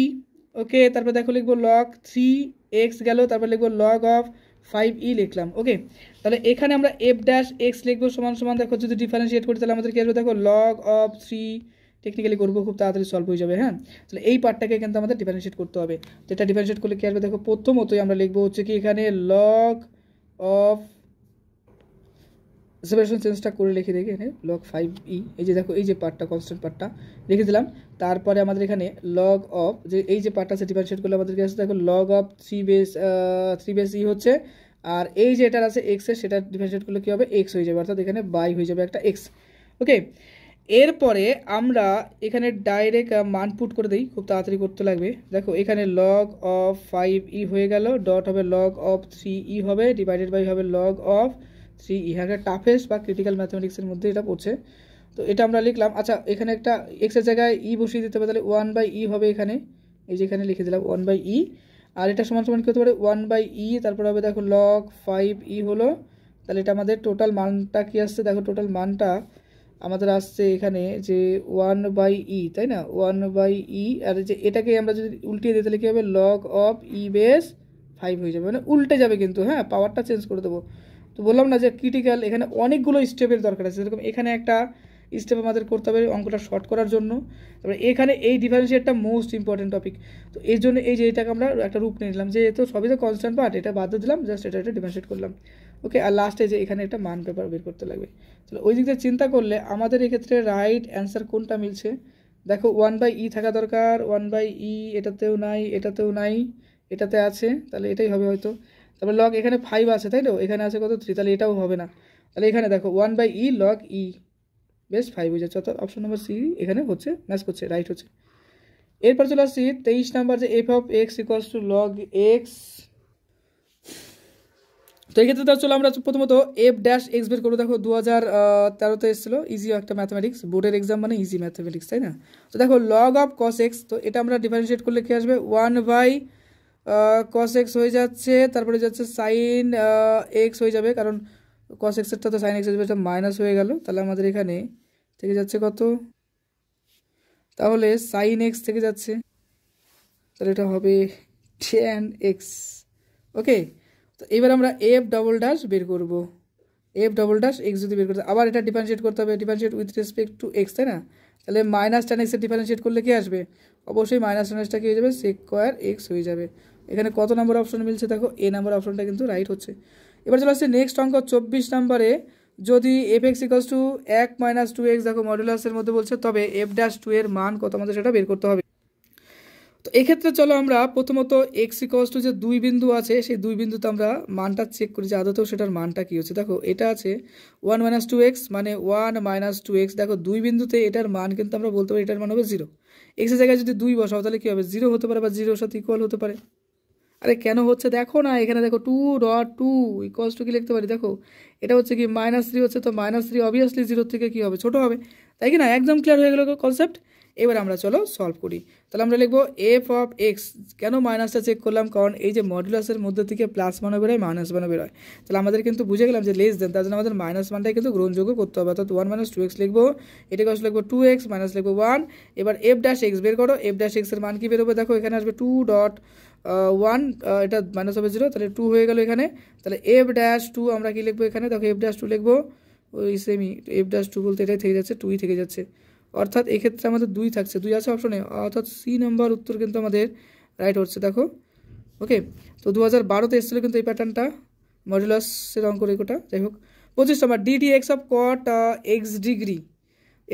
ওকে, তারপর দেখো লিখবো log 3 এক্স গেল, তারপর লিখবো log অফ 5e লিখলাম। ওকে, তাহলে এখানে আমরা এফ ড্যাশ এক্স লিখবো সমান সমান, দেখো যদি ডিফারেন্সিয়েট করি তাহলে আমাদের কি আসবে, দেখো log অফ 3, টেকনিক্যালি করবো খুব তাড়াতাড়ি সলভ হয়ে যাবে, হ্যাঁ। তাহলে এই পার্টটাকে কিন্তু আমাদের ডিফারেন্সিয়েট করতে হবে, তো এটা ডিফারেন্সিয়েট করলে কি আসবে, দেখো প্রথমতই আমরা লিখবো হচ্ছে কি এখানে log অফ, সেপারেশন চেঞ্জটা করে লিখে দেখি এখানে log 5e, এই যে দেখো এই যে পার্টটা কনস্ট্যান্ট পার্টটা লিখে দিলাম, তারপরে আমাদের এখানে log অফ যে এই যে পার্টটা আছে ডিফারেন্সিয়েট করলে আমাদের কাছে দেখো log অফ 3 বেস ই হচ্ছে, আর এই যে এটার আছে এক্সের সেটা ডিফারেন্সিয়েট করলে কী হবে এক্স হয়ে যাবে, অর্থাৎ এখানে বাই হয়ে যাবে একটা এক্স। ওকে, এরপরে আমরা এখানে ডাইরেক্ট মান পুট করে দিই, খুব তাড়াতাড়ি করতে লাগবে। দেখো এখানে লগ অফ 5e হয়ে গেল, ডট হবে লগ অফ 3e হবে, ডিভাইডেড বাই হবে লগ অফ 3e। হ্যাঁ, টাফেস্ট বা ক্রিটিক্যাল ম্যাথমেটিক্সের মধ্যে এটা পড়ছে। তো এটা আমরা লিখলাম। আচ্ছা, এখানে একটা এক্সের জায়গায় ই বসিয়ে দিতে হবে, তাহলে 1/e হবে এখানে, এই যে এখানে লিখে দিলাম 1/e। আর এটা সমান সমান কী হতে পারে, 1/e, তারপর হবে দেখো লগ 5e হলো। তাহলে এটা আমাদের টোটাল মানটা কী আসছে, দেখো টোটাল মানটা আমাদের আসছে এখানে যে 1/e, তাই না, 1/e। আর যে এটাকে আমরা যদি উল্টিয়ে দিই তাহলে কী হবে, লগ অফ ই বেস 5 হয়ে যাবে, মানে উল্টে যাবে কিন্তু, হ্যাঁ, পাওয়ারটা চেঞ্জ করে দেবো। তো বললাম না যে ক্রিটিক্যাল, এখানে অনেকগুলো স্টেপের দরকার আছে। যেরকম এখানে একটা স্টেপ আমাদের করতে হবে অঙ্কটা শর্ট করার জন্য। তারপরে এখানে এই ডিফারেন্সিয়েটটা মোস্ট ইম্পর্টেন্ট টপিক। তো এই জন্য এই যে এটাকে আমরা একটা রূপ নিয়ে নিলাম, যে তো সবই তো কনস্ট্যান্ট পার্ট, এটা বাদ দিলাম, জাস্ট এটা ডিফারেন্সিয়েট করলাম। ওকে, আর লাস্টে যে এখানে একটা মান পেপার বের করতে লাগবে। তাহলে ওই দিক থেকে চিন্তা করলে আমাদের এক্ষেত্রে রাইট অ্যান্সার কোনটা মিলছে, দেখো 1/e থাকা দরকার, 1/e এটাতেও নাই, এটাতেও নাই, এটাতে আছে, তাহলে এটাই হবে হয়তো। তারপর লগ এখানে 5 আছে, তাই তো, এখানে আছে কত 3, তাহলে এটাও হবে না। তাহলে এখানে দেখো 1/e লগ ই বেশ 5 হয়ে যাচ্ছে, অর্থাৎ অপশন নম্বর সি এখানে হচ্ছে, ম্যাচ করছে, রাইট হচ্ছে। এরপর চলে আসছি 23 নাম্বার, যে F of x equals two log x. তো এই ক্ষেত্রে চলো আমরা প্রথমত এফ ড্যাশ এক্স বের করবো। দেখো 2013-তে এসেছিলো, ইজি একটা ম্যাথমেটিক্স, বোর্ডের এক্সাম মানে ইজি ম্যাথমেটিক্স, তাই না। তো দেখো লগ অফ কস এক্স, তো এটা আমরা ডিফারেন্সিয়েট করলে কী আসবে, 1/cos এক্স হয়ে যাচ্ছে, তারপরে যাচ্ছে সাইন এক্স হয়ে যাবে, কারণ cos এক্সেরটা তো সাইন এক্স আসবে, এটা মাইনাস হয়ে গেল। তাহলে আমাদের এখানে থেকে যাচ্ছে কত, তাহলে সাইন এক্স থেকে যাচ্ছে, তাহলে এটা হবে tan এক্স। ওকে, তো এবার আমরা এফ ডবল ড্যাশ বের করবো, এফ ডবল ড্যাশ এক্স যদি বের করতে, আবার এটা ডিফারেন্সিয়েট করতে হবে, differentiate with respect two x, তাই না। তাহলে মাইনাস tan এক্সের ডিফারেন্সিয়েট করলে কি আসবে, অবশ্যই মাইনাস tan এক্সটা কী হয়ে যাবে, সেক স্কোয়ার এক্স হয়ে যাবে। এখানে কত নাম্বার অপশন মিলছে, দেখো এ নাম্বার অপশনটা কিন্তু রাইট হচ্ছে। এবার চলে আসছে নেক্সট অঙ্ক 24 নাম্বারে, যদি F x equals two 1 - 2x, দেখো মডুলাসের মধ্যে বলছে, তবে এফ ড্যাশ 2 এর মান কত আমাদের সেটা বের করতে হবে। তো এক্ষেত্রে চলো আমরা প্রথমত এক্স ইকুয়ালস টু যে দুই বিন্দু আছে, সেই দুই বিন্দুতে আমরা মানটা চেক করি যে আদতেও সেটার মানটা কী হচ্ছে। দেখো এটা আছে 1 - 2x, মানে 1 - 2x। দেখো দুই বিন্দুতে এটার মান কিন্তু আমরা বলতে পারি এটার মান হবে 0। এক্সের জায়গায় যদি 2 বসাও তাহলে কী হবে, 0 হতে পারে বা 0-এর সাথে ইকুয়াল হতে পারে। আরে কেন হচ্ছে দেখো না, এখানে দেখো 2.2 ইকুয়ালস টু কি লিখতে পারি, দেখো এটা হচ্ছে কি -3 হচ্ছে, তো -3 অবভিয়াসলি 0 থেকে কী হবে, ছোটো হবে, তাই কি না। একদম ক্লিয়ার হয়ে গেল কনসেপ্ট। এবার আমরা চলো সলভ করি। তাহলে আমরা লিখবো এফ অফ এক্স, কেন মাইনাসটা চেক করলাম, কারণ এই যে মডুলাসের মধ্যে থেকে প্লাস মানও বেরোয়, মাইনাস মানও বেরোয়। তাহলে আমাদের কিন্তু বুঝে গেলাম যে লেস দেন, তার জন্য আমাদের মাইনাস মানটাই কিন্তু গ্রহণযোগ্য করতে হবে, অর্থাৎ 1 - 2x লিখবো, এটাকে আসলে লিখবো 2x, মাইনাস লিখবো 1। এবার এফ ড্যাশ এক্স বের করো, এফ ড্যাশ এক্সের মান কি বেরোবে, দেখো এখানে আসবে 2.1, এটা মাইনাস হবে 0, তাহলে 2 হয়ে গেল এখানে। তাহলে এফ ড্যাশ 2 আমরা কি লিখবো এখানে, দেখো এফ ড্যাশ 2 লিখবো, ওই সেমি এফ ড্যাশ 2 বলতে এটাই থেকে যাচ্ছে, 2ই থেকে যাচ্ছে, অর্থাৎ এক্ষেত্রে আমাদের 2 থাকছে, 2 আছে অপশনে, অর্থাৎ সি নাম্বার উত্তর কিন্তু আমাদের রাইট হচ্ছে। দেখো ওকে, তো 2012-তে এসেছিলো কিন্তু এই প্যাটার্নটা, মডুলাসের অঙ্ক রেখোটা। যাই হোক, 25 নাম্বার ডিটি x of cot x degree,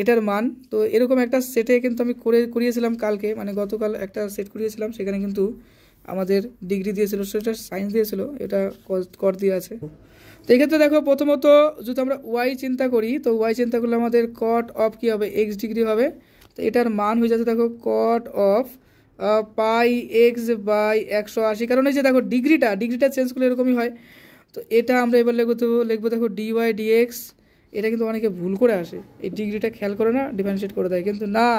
এটার মান। তো এরকম একটা সেটে কিন্তু আমি করিয়েছিলাম কালকে, মানে গতকাল একটা সেট করিয়েছিলাম, সেখানে কিন্তু আমাদের ডিগ্রি দিয়েছিল, সেটা সায়েন্স দিয়েছিল, এটা কট দিয়ে আছে। তো এক্ষেত্রে দেখো প্রথমত যদি আমরা ওয়াই চিন্তা করি, তো ওয়াই চিন্তা করলে আমাদের কট অফ কী হবে, এক্স ডিগ্রি হবে। তো এটার মান হয়ে যাচ্ছে দেখো কট অফ পাই এক্স বাই 180, কারণ এই যে দেখো ডিগ্রিটা চেঞ্জ করলে এরকমই হয়। তো এটা আমরা এবার লিখবো দেখো ডিওয়াই ডিএক্স। এটা কিন্তু অনেকে ভুল করে আসে, এই ডিগ্রিটা খেয়াল করে না, ডিফারেন্সিয়েট করে দেয়, কিন্তু না,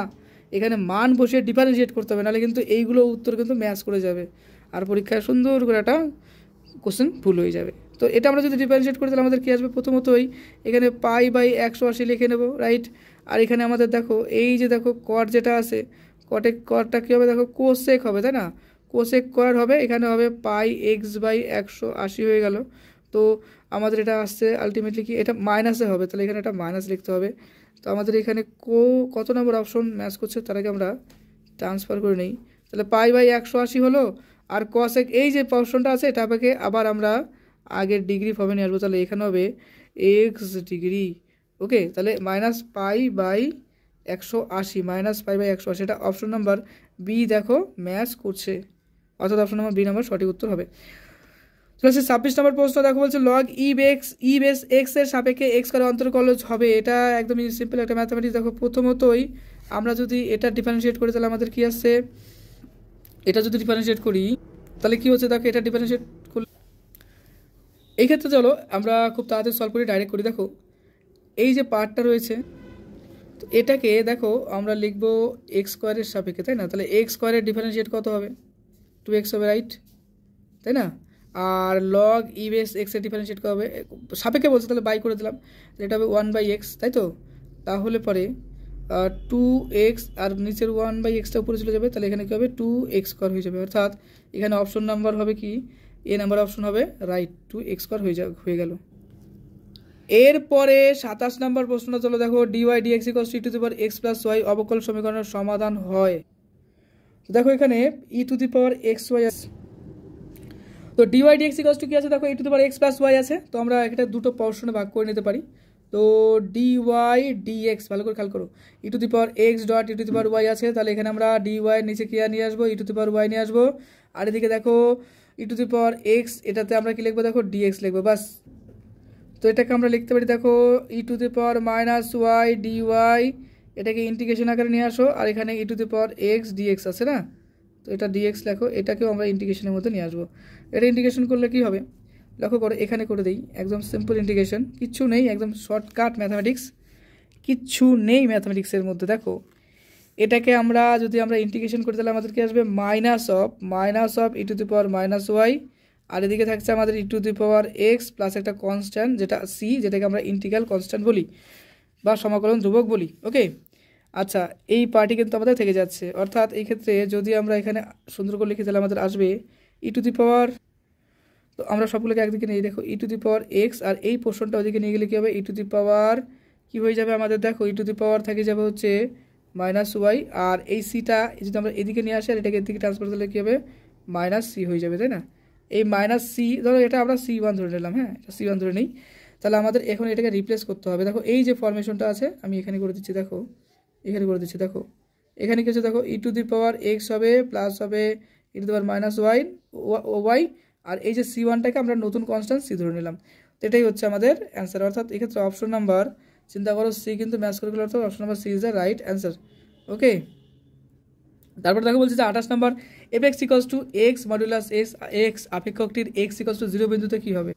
এখানে মান বসিয়ে ডিফারেন্সিয়েট করতে হবে, নাহলে কিন্তু এইগুলো উত্তর কিন্তু ম্যাচ করে যাবে, আর পরীক্ষায় সুন্দর করে একটা কোশ্চেন ভুল হয়ে যাবে। তো এটা আমরা যদি ডিফারেন্সিয়েট করি তাহলে আমাদের কী আসবে, প্রথমতই এখানে পাই বাই 180 লিখে নেব, রাইট। আর এখানে আমাদের দেখো এই যে দেখো কট যেটা আছে, কটটা কী হবে, দেখো কোসেক হবে, তাই না, কোসেক স্কয়ার হবে, এখানে হবে পাই এক্স বাই 180 হয়ে গেল। তো আমাদের এটা আসছে আলটিমেটলি কি, এটা মাইনাসে হবে, তাহলে এখানে একটা মাইনাস লিখতে হবে। তো আমাদের এখানে কত নম্বর অপশন ম্যাচ করছে তার আগে আমরা ট্রান্সফার করে নিই। তাহলে পাই বাই 180 হলো, আর কসেক এই যে অপশনটা আছে এটাকে আবার আমরা আগের ডিগ্রি ফর্মে নিয়ে আসবো, তাহলে এখানে হবে এক্স ডিগ্রি। ওকে, তাহলে minus pi by 180, minus pi by 180, এটা অপশন নাম্বার বি দেখো ম্যাচ করছে, অর্থাৎ অপশন নাম্বার বি নাম্বার সঠিক উত্তর হবে। তো চলে 26 নম্বর প্রশ্ন দেখো বলছে লগ ই বেস এক্স এর সাপেক্ষে এক্স স্কয়ার অন্তর্কলজ হবে। এটা একদমই সিম্পল একটা ম্যাথমেটিক্স। দেখো প্রথমতই আমরা যদি এটা ডিফারেন্সিয়েট করি তাহলে আমাদের কি আসছে, এটা যদি ডিফারেন্সিয়েট করি তাহলে কি হচ্ছে, দেখো এটা ডিফারেন্সিয়েট করলে এই ক্ষেত্রে চলো আমরা খুব তাড়াতাড়ি সলভ করি, ডাইরেক্ট করি। দেখো এই যে পার্টটা রয়েছে তো এটাকে দেখো আমরা লিখবো এক্স স্কোয়ারের সাপেক্ষে, তাই না? তাহলে এক্স স্কোয়ারের ডিফারেন্সিয়েট কত হবে, 2x হবে, রাইট? তাই না? আর লগ ই বেস এক্সের ডিফারেন্সিয়েট কত হবে, সাপেক্ষে বলছে তাহলে বাই করে দিলাম, এটা হবে 1/x, তাই তো? তাহলে পরে 2x আর নিচের 1/xটা উপরে চলে যাবে, তাহলে এখানে কী হবে, 2x স্কোয়ার হয়ে যাবে। অর্থাৎ এখানে অপশন নাম্বার হবে কি, এ নাম্বার অপশন হবে রাইট, 2x স্কোয়ার হয়ে গেল। এরপরে 27 নম্বর প্রশ্নটা চলো দেখো, dy dx equals to e to the power x plus y অবকল সমীকরণের সমাধান হয়। তো দেখো এখানে e to the power x y আছে, তো ডিওয়াই ডিএক্স ইকুয়ালস টু কি আছে, দেখো e to the power x plus y আছে, তো আমরা এটা দুটো পোর্শনে ভাগ করে নিতে পারি। তো ডিওয়াই ডিএক্স ভালো করে খেয়াল করো, e to the power x dot e to the power y আছে, তাহলে এখানে আমরা ডিওয়াই নিচে কি নিয়ে আসবো, ই টু দি পাওয়ার ওয়াই নিয়ে আসবো। আর এদিকে দেখো e to the power x, এটাতে আমরা কি লিখবো, দেখো ডিএক্স লিখবো, বাস। তো এটাকে আমরা লিখতে পারি দেখো e to the power minus y dy, এটাকে ইন্টিগ্রেশন আকারে নিয়ে আসো, আর এখানে e to the power x dx আছে না, তো এটা ডিএক্স লেখো, এটাকেও আমরা ইন্টিগ্রেশনের মধ্যে নিয়ে আসবো। এটা ইন্টিগ্রেশন করলে কি হবে, লক্ষ্য করো এখানে করে দিই, একদম সিম্পল ইন্টিগ্রেশন, কিচ্ছু নেই, একদম শর্টকাট ম্যাথামেটিক্স, কিচ্ছু নেই ম্যাথামেটিক্সের মধ্যে। দেখো এটাকে আমরা যদি আমরা ইন্টিগ্রেশন করি তাহলে আমাদের কি আসবে, minus of e to the power minus y, আর এদিকে থাকছে আমাদের e to the power x plus একটা কনস্ট্যান্ট যেটা সি, যেটাকে আমরা ইন্টিগ্রাল কনস্ট্যান্ট বলি বা সমাকলন ধ্রুবক বলি। ওকে, আচ্ছা এই পার্টি কিন্তু আমাদের থেকে যাচ্ছে, অর্থাৎ এই ক্ষেত্রে যদি আমরা এখানে সুন্দর করে লিখি তাহলে আমাদের আসবে ই টু দি পাওয়ার, তো আমরা সবগুলোকে একদিকে নিয়ে দেখো e to the power x, আর এই পোর্শনটা ওদিকে নিয়ে গেলে কী হবে, ই টু দি পাওয়ার কী হয়ে যাবে আমাদের, দেখো ই টু দি পাওয়ার থেকে যাবে হচ্ছে মাইনাস ওয়াই, আর এই সিটা যদি আমরা এদিকে নিয়ে আসি আর এটাকে এদিকে ট্রান্সফার করলে কী হবে, মাইনাস সি হয়ে যাবে, তাই না? এই মাইনাস সি ধরো এটা আমরা C1 ধরে নিলাম, হ্যাঁ এটা C1 ধরে নিই, তাহলে আমাদের এখন এটাকে রিপ্লেস করতে হবে। দেখো এই যে ফরমেশনটা আছে আমি এখানে করে দিচ্ছি, দেখো এখানে করে দিচ্ছি, দেখো এখানে কিছু দেখো e to the power x হবে প্লাস হবে e to the power minus y, আর এই যে C1টাকে আমরা নতুন কনস্ট্যান্ট সি ধরে নিলাম, তো এটাই হচ্ছে আমাদের অ্যান্সার। অর্থাৎ এক্ষেত্রে অপশন নাম্বার চিন্তা করো সি কিন্তু ম্যাচ করে গেল, অর্থাৎ option number C is the right answer. Okay, তারপর দেখো বলছে যে 28 নম্বর, f x equals to x modulus x আপেক্ষকটির এক্স ইকলস টু 0 বিন্দুতে কী হবে।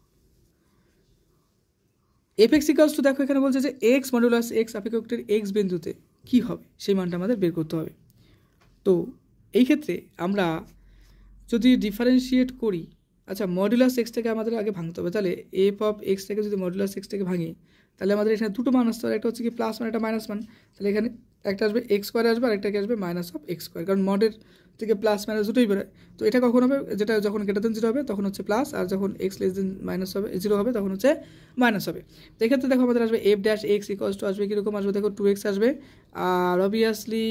এফ এক্স ইকলস টু দেখো এখানে বলছে যে এক্স মডুলাস এক্স আপেক্ষকটির এক্স বিন্দুতে কী হবে, সেই মানটা আমাদের বের করতে হবে। তো এই ক্ষেত্রে আমরা যদি ডিফারেন্সিয়েট করি, আচ্ছা মডুলাস এক্সটাকে আমাদের আগে ভাঙতে হবে, তাহলে এফ অফ এক্সটাকে যদি মডুলাস এক্সটাকে ভাঙি তাহলে আমাদের এখানে দুটো মান আসতে হবে, একটা হচ্ছে কি প্লাস মান, একটা মাইনাস মান, তাহলে এখানে একটা আসবে এক্স স্কোয়ার আসবে আর একটাকে আসবে মাইনাস অফ এক্স স্কোয়ার, কারণ মডের থেকে প্লাস মাইনাস দুটোই বেরোয়। তো এটা কখন হবে, যেটা যখন গ্রেটার দেন 0 হবে তখন হচ্ছে প্লাস, আর যখন এক্স লেস দেন মাইনাস হবে 0 হবে তখন হচ্ছে মাইনাস হবে। তো এক্ষেত্রে দেখো আমাদের আসবে F dash x equals two আসবে কীরকম আসবে, দেখো 2x আসবে, আর অবভিয়াসলি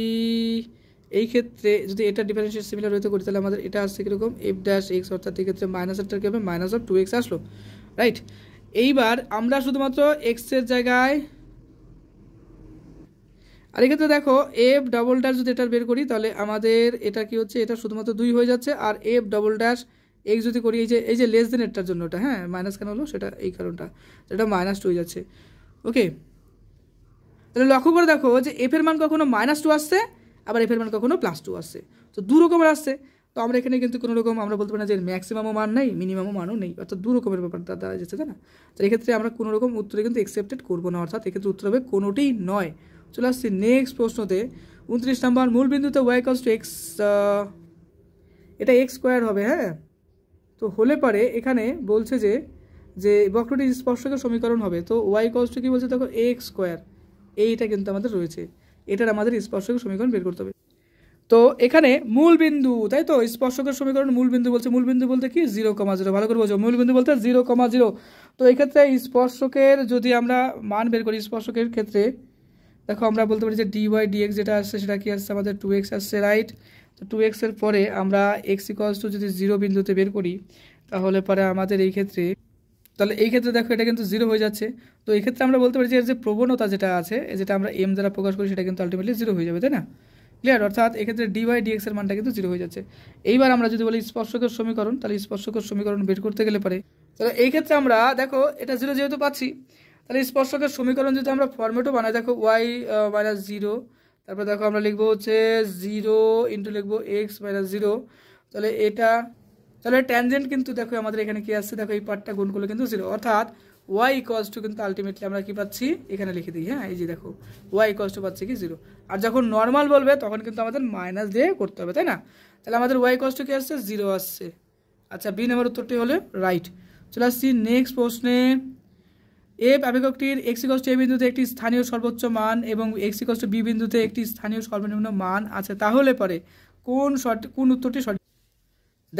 এই ক্ষেত্রে যদি এটা ডিফারেন্সিয়েট সিমিলার হইতে করি তাহলে আমাদের এটা আসছে কীরকম, এফ ড্যাশ এক্স, অর্থাৎ এক্ষেত্রে মাইনাসেরটা কী হবে, মাইনাস অফ 2x আসলো, রাইট? এইবার আমরা শুধুমাত্র এক্সের জায়গায়, আর এক্ষেত্রে দেখো এফ ডবল ড্যাশ যদি এটা বের করি তাহলে আমাদের এটা কি হচ্ছে, এটা শুধুমাত্র 2 হয়ে যাচ্ছে, আর এফ ডবল ড্যাশ এক্স যদি করি এই যে লেস দেন এটার জন্য ওটা, হ্যাঁ মাইনাস কেন হলো সেটা এই কারণটা, এটা -2 হয়ে যাচ্ছে। ওকে, তাহলে লক্ষ্য করে দেখো যে এফের মান কখনো -2 আসছে, আবার এফের মান কখনো +2 আসছে, তো দু রকমের আসছে। তো আমরা এখানে কিন্তু কোনো রকম আমরা বলতে পারি না যে ম্যাক্সিমামও মান নেই মিনিমামও মানও নেই, অর্থাৎ দু রকমের ব্যাপারটা দ্বারা যাচ্ছে, তাই না? তো এক্ষেত্রে আমরা কোনো রকম উত্তরে কিন্তু অ্যাকসেপ্টেড করবো না, অর্থাৎ এক্ষেত্রে উত্তর হবে কোনোটিই নয়। চলে আসছি নেক্সট প্রশ্নতে, 29 নম্বর, মূল বিন্দুতে ওয়াই ইকুয়ালস টু এক্স, এটা এক্স স্কোয়ার হবে, হ্যাঁ। তো হলে পারে এখানে বলছে যে বক্রটির স্পর্শকের সমীকরণ হবে, তো ওয়াই ইকুয়ালস টু কি বলছে দেখো এক্স স্কোয়ার, এইটা কিন্তু আমাদের রয়েছে, এটার আমাদের স্পর্শকের সমীকরণ বের করতে হবে। তো এখানে মূল বিন্দু, তাই তো স্পর্শকের সমীকরণ মূল বিন্দু বলছে, মূল বিন্দু বলতে কি 0,0, ভালো করে বোঝো, মূল বিন্দু বলতে 0,0। তো এই ক্ষেত্রে স্পর্শকের যদি আমরা মান বের করি, স্পর্শকের ক্ষেত্রে দেখো আমরা বলতে পারি যে ডিওয়াই ডিএক্স যেটা আসছে সেটা কি আসছে আমাদের 2x আসছে, রাইট? তো 2x এর পরে আমরা এক্স ইকুয়ালস টু যদি 0 বিন্দুতে বের করি তাহলে পরে আমাদের এই ক্ষেত্রে, তাহলে এই ক্ষেত্রে দেখো এটা কিন্তু 0 হয়ে যাচ্ছে। তো এই ক্ষেত্রে আমরা বলতে পারি যে এর যে প্রবণতা যেটা আছে, যেটা আমরা এম দ্বারা প্রকাশ করি সেটা কিন্তু আলটিমেটলি 0 হয়ে যাবে, তাই না? ক্লিয়ার, অর্থাৎ এক্ষেত্রে ডিওয়াই ডিএক্স এর মানটা কিন্তু 0 হয়ে যাচ্ছে। এইবার আমরা যদি বলি স্পর্শকের সমীকরণ, তাহলে স্পর্শকের সমীকরণ বের করতে গেলে পারে, তাহলে এই ক্ষেত্রে আমরা দেখো এটা 0 যেহেতু পাচ্ছি, তাহলে স্পর্শকের সমীকরণ যদি আমরা ফর্মেটও বানাই, দেখো ওয়াই মাইনাস 0, তারপর দেখো আমরা লিখবো হচ্ছে 0 ইন্টু লিখবো এক্স মাইনাস 0, তাহলে এটা, তাহলে ট্যানজেন্ট কিন্তু দেখো আমাদের এখানে কি আসছে, দেখো এই পার্টটা গুণ করলে কিন্তু 0, অর্থাৎ ওয়াই ইকুয়ালস টু কিন্তু আলটিমেটলি আমরা কি পাচ্ছি এখানে লিখে দিই, হ্যাঁ এই যে দেখো ওয়াই ইকুয়ালস টু পাচ্ছি কি 0। আর যখন নর্মাল বলবে তখন কিন্তু আমাদের মাইনাস দিয়ে করতে হবে, তাই না? তাহলে আমাদের ওয়াই ইকুয়ালস টু কি আসছে 0 আসছে। আচ্ছা, বি নম্বর উত্তরটি হলে রাইট। চলে আসছি নেক্সট প্রশ্নে। এফ আবেগকটির এক্স ইকুয়ালস টু এ বিন্দুতে একটি স্থানীয় সর্বোচ্চ মান এবং এক্স ইকুয়ালস টু বি বিন্দুতে একটি স্থানীয় সর্বনিম্ন মান আছে, তাহলে পরে কোন উত্তরটি সঠিক?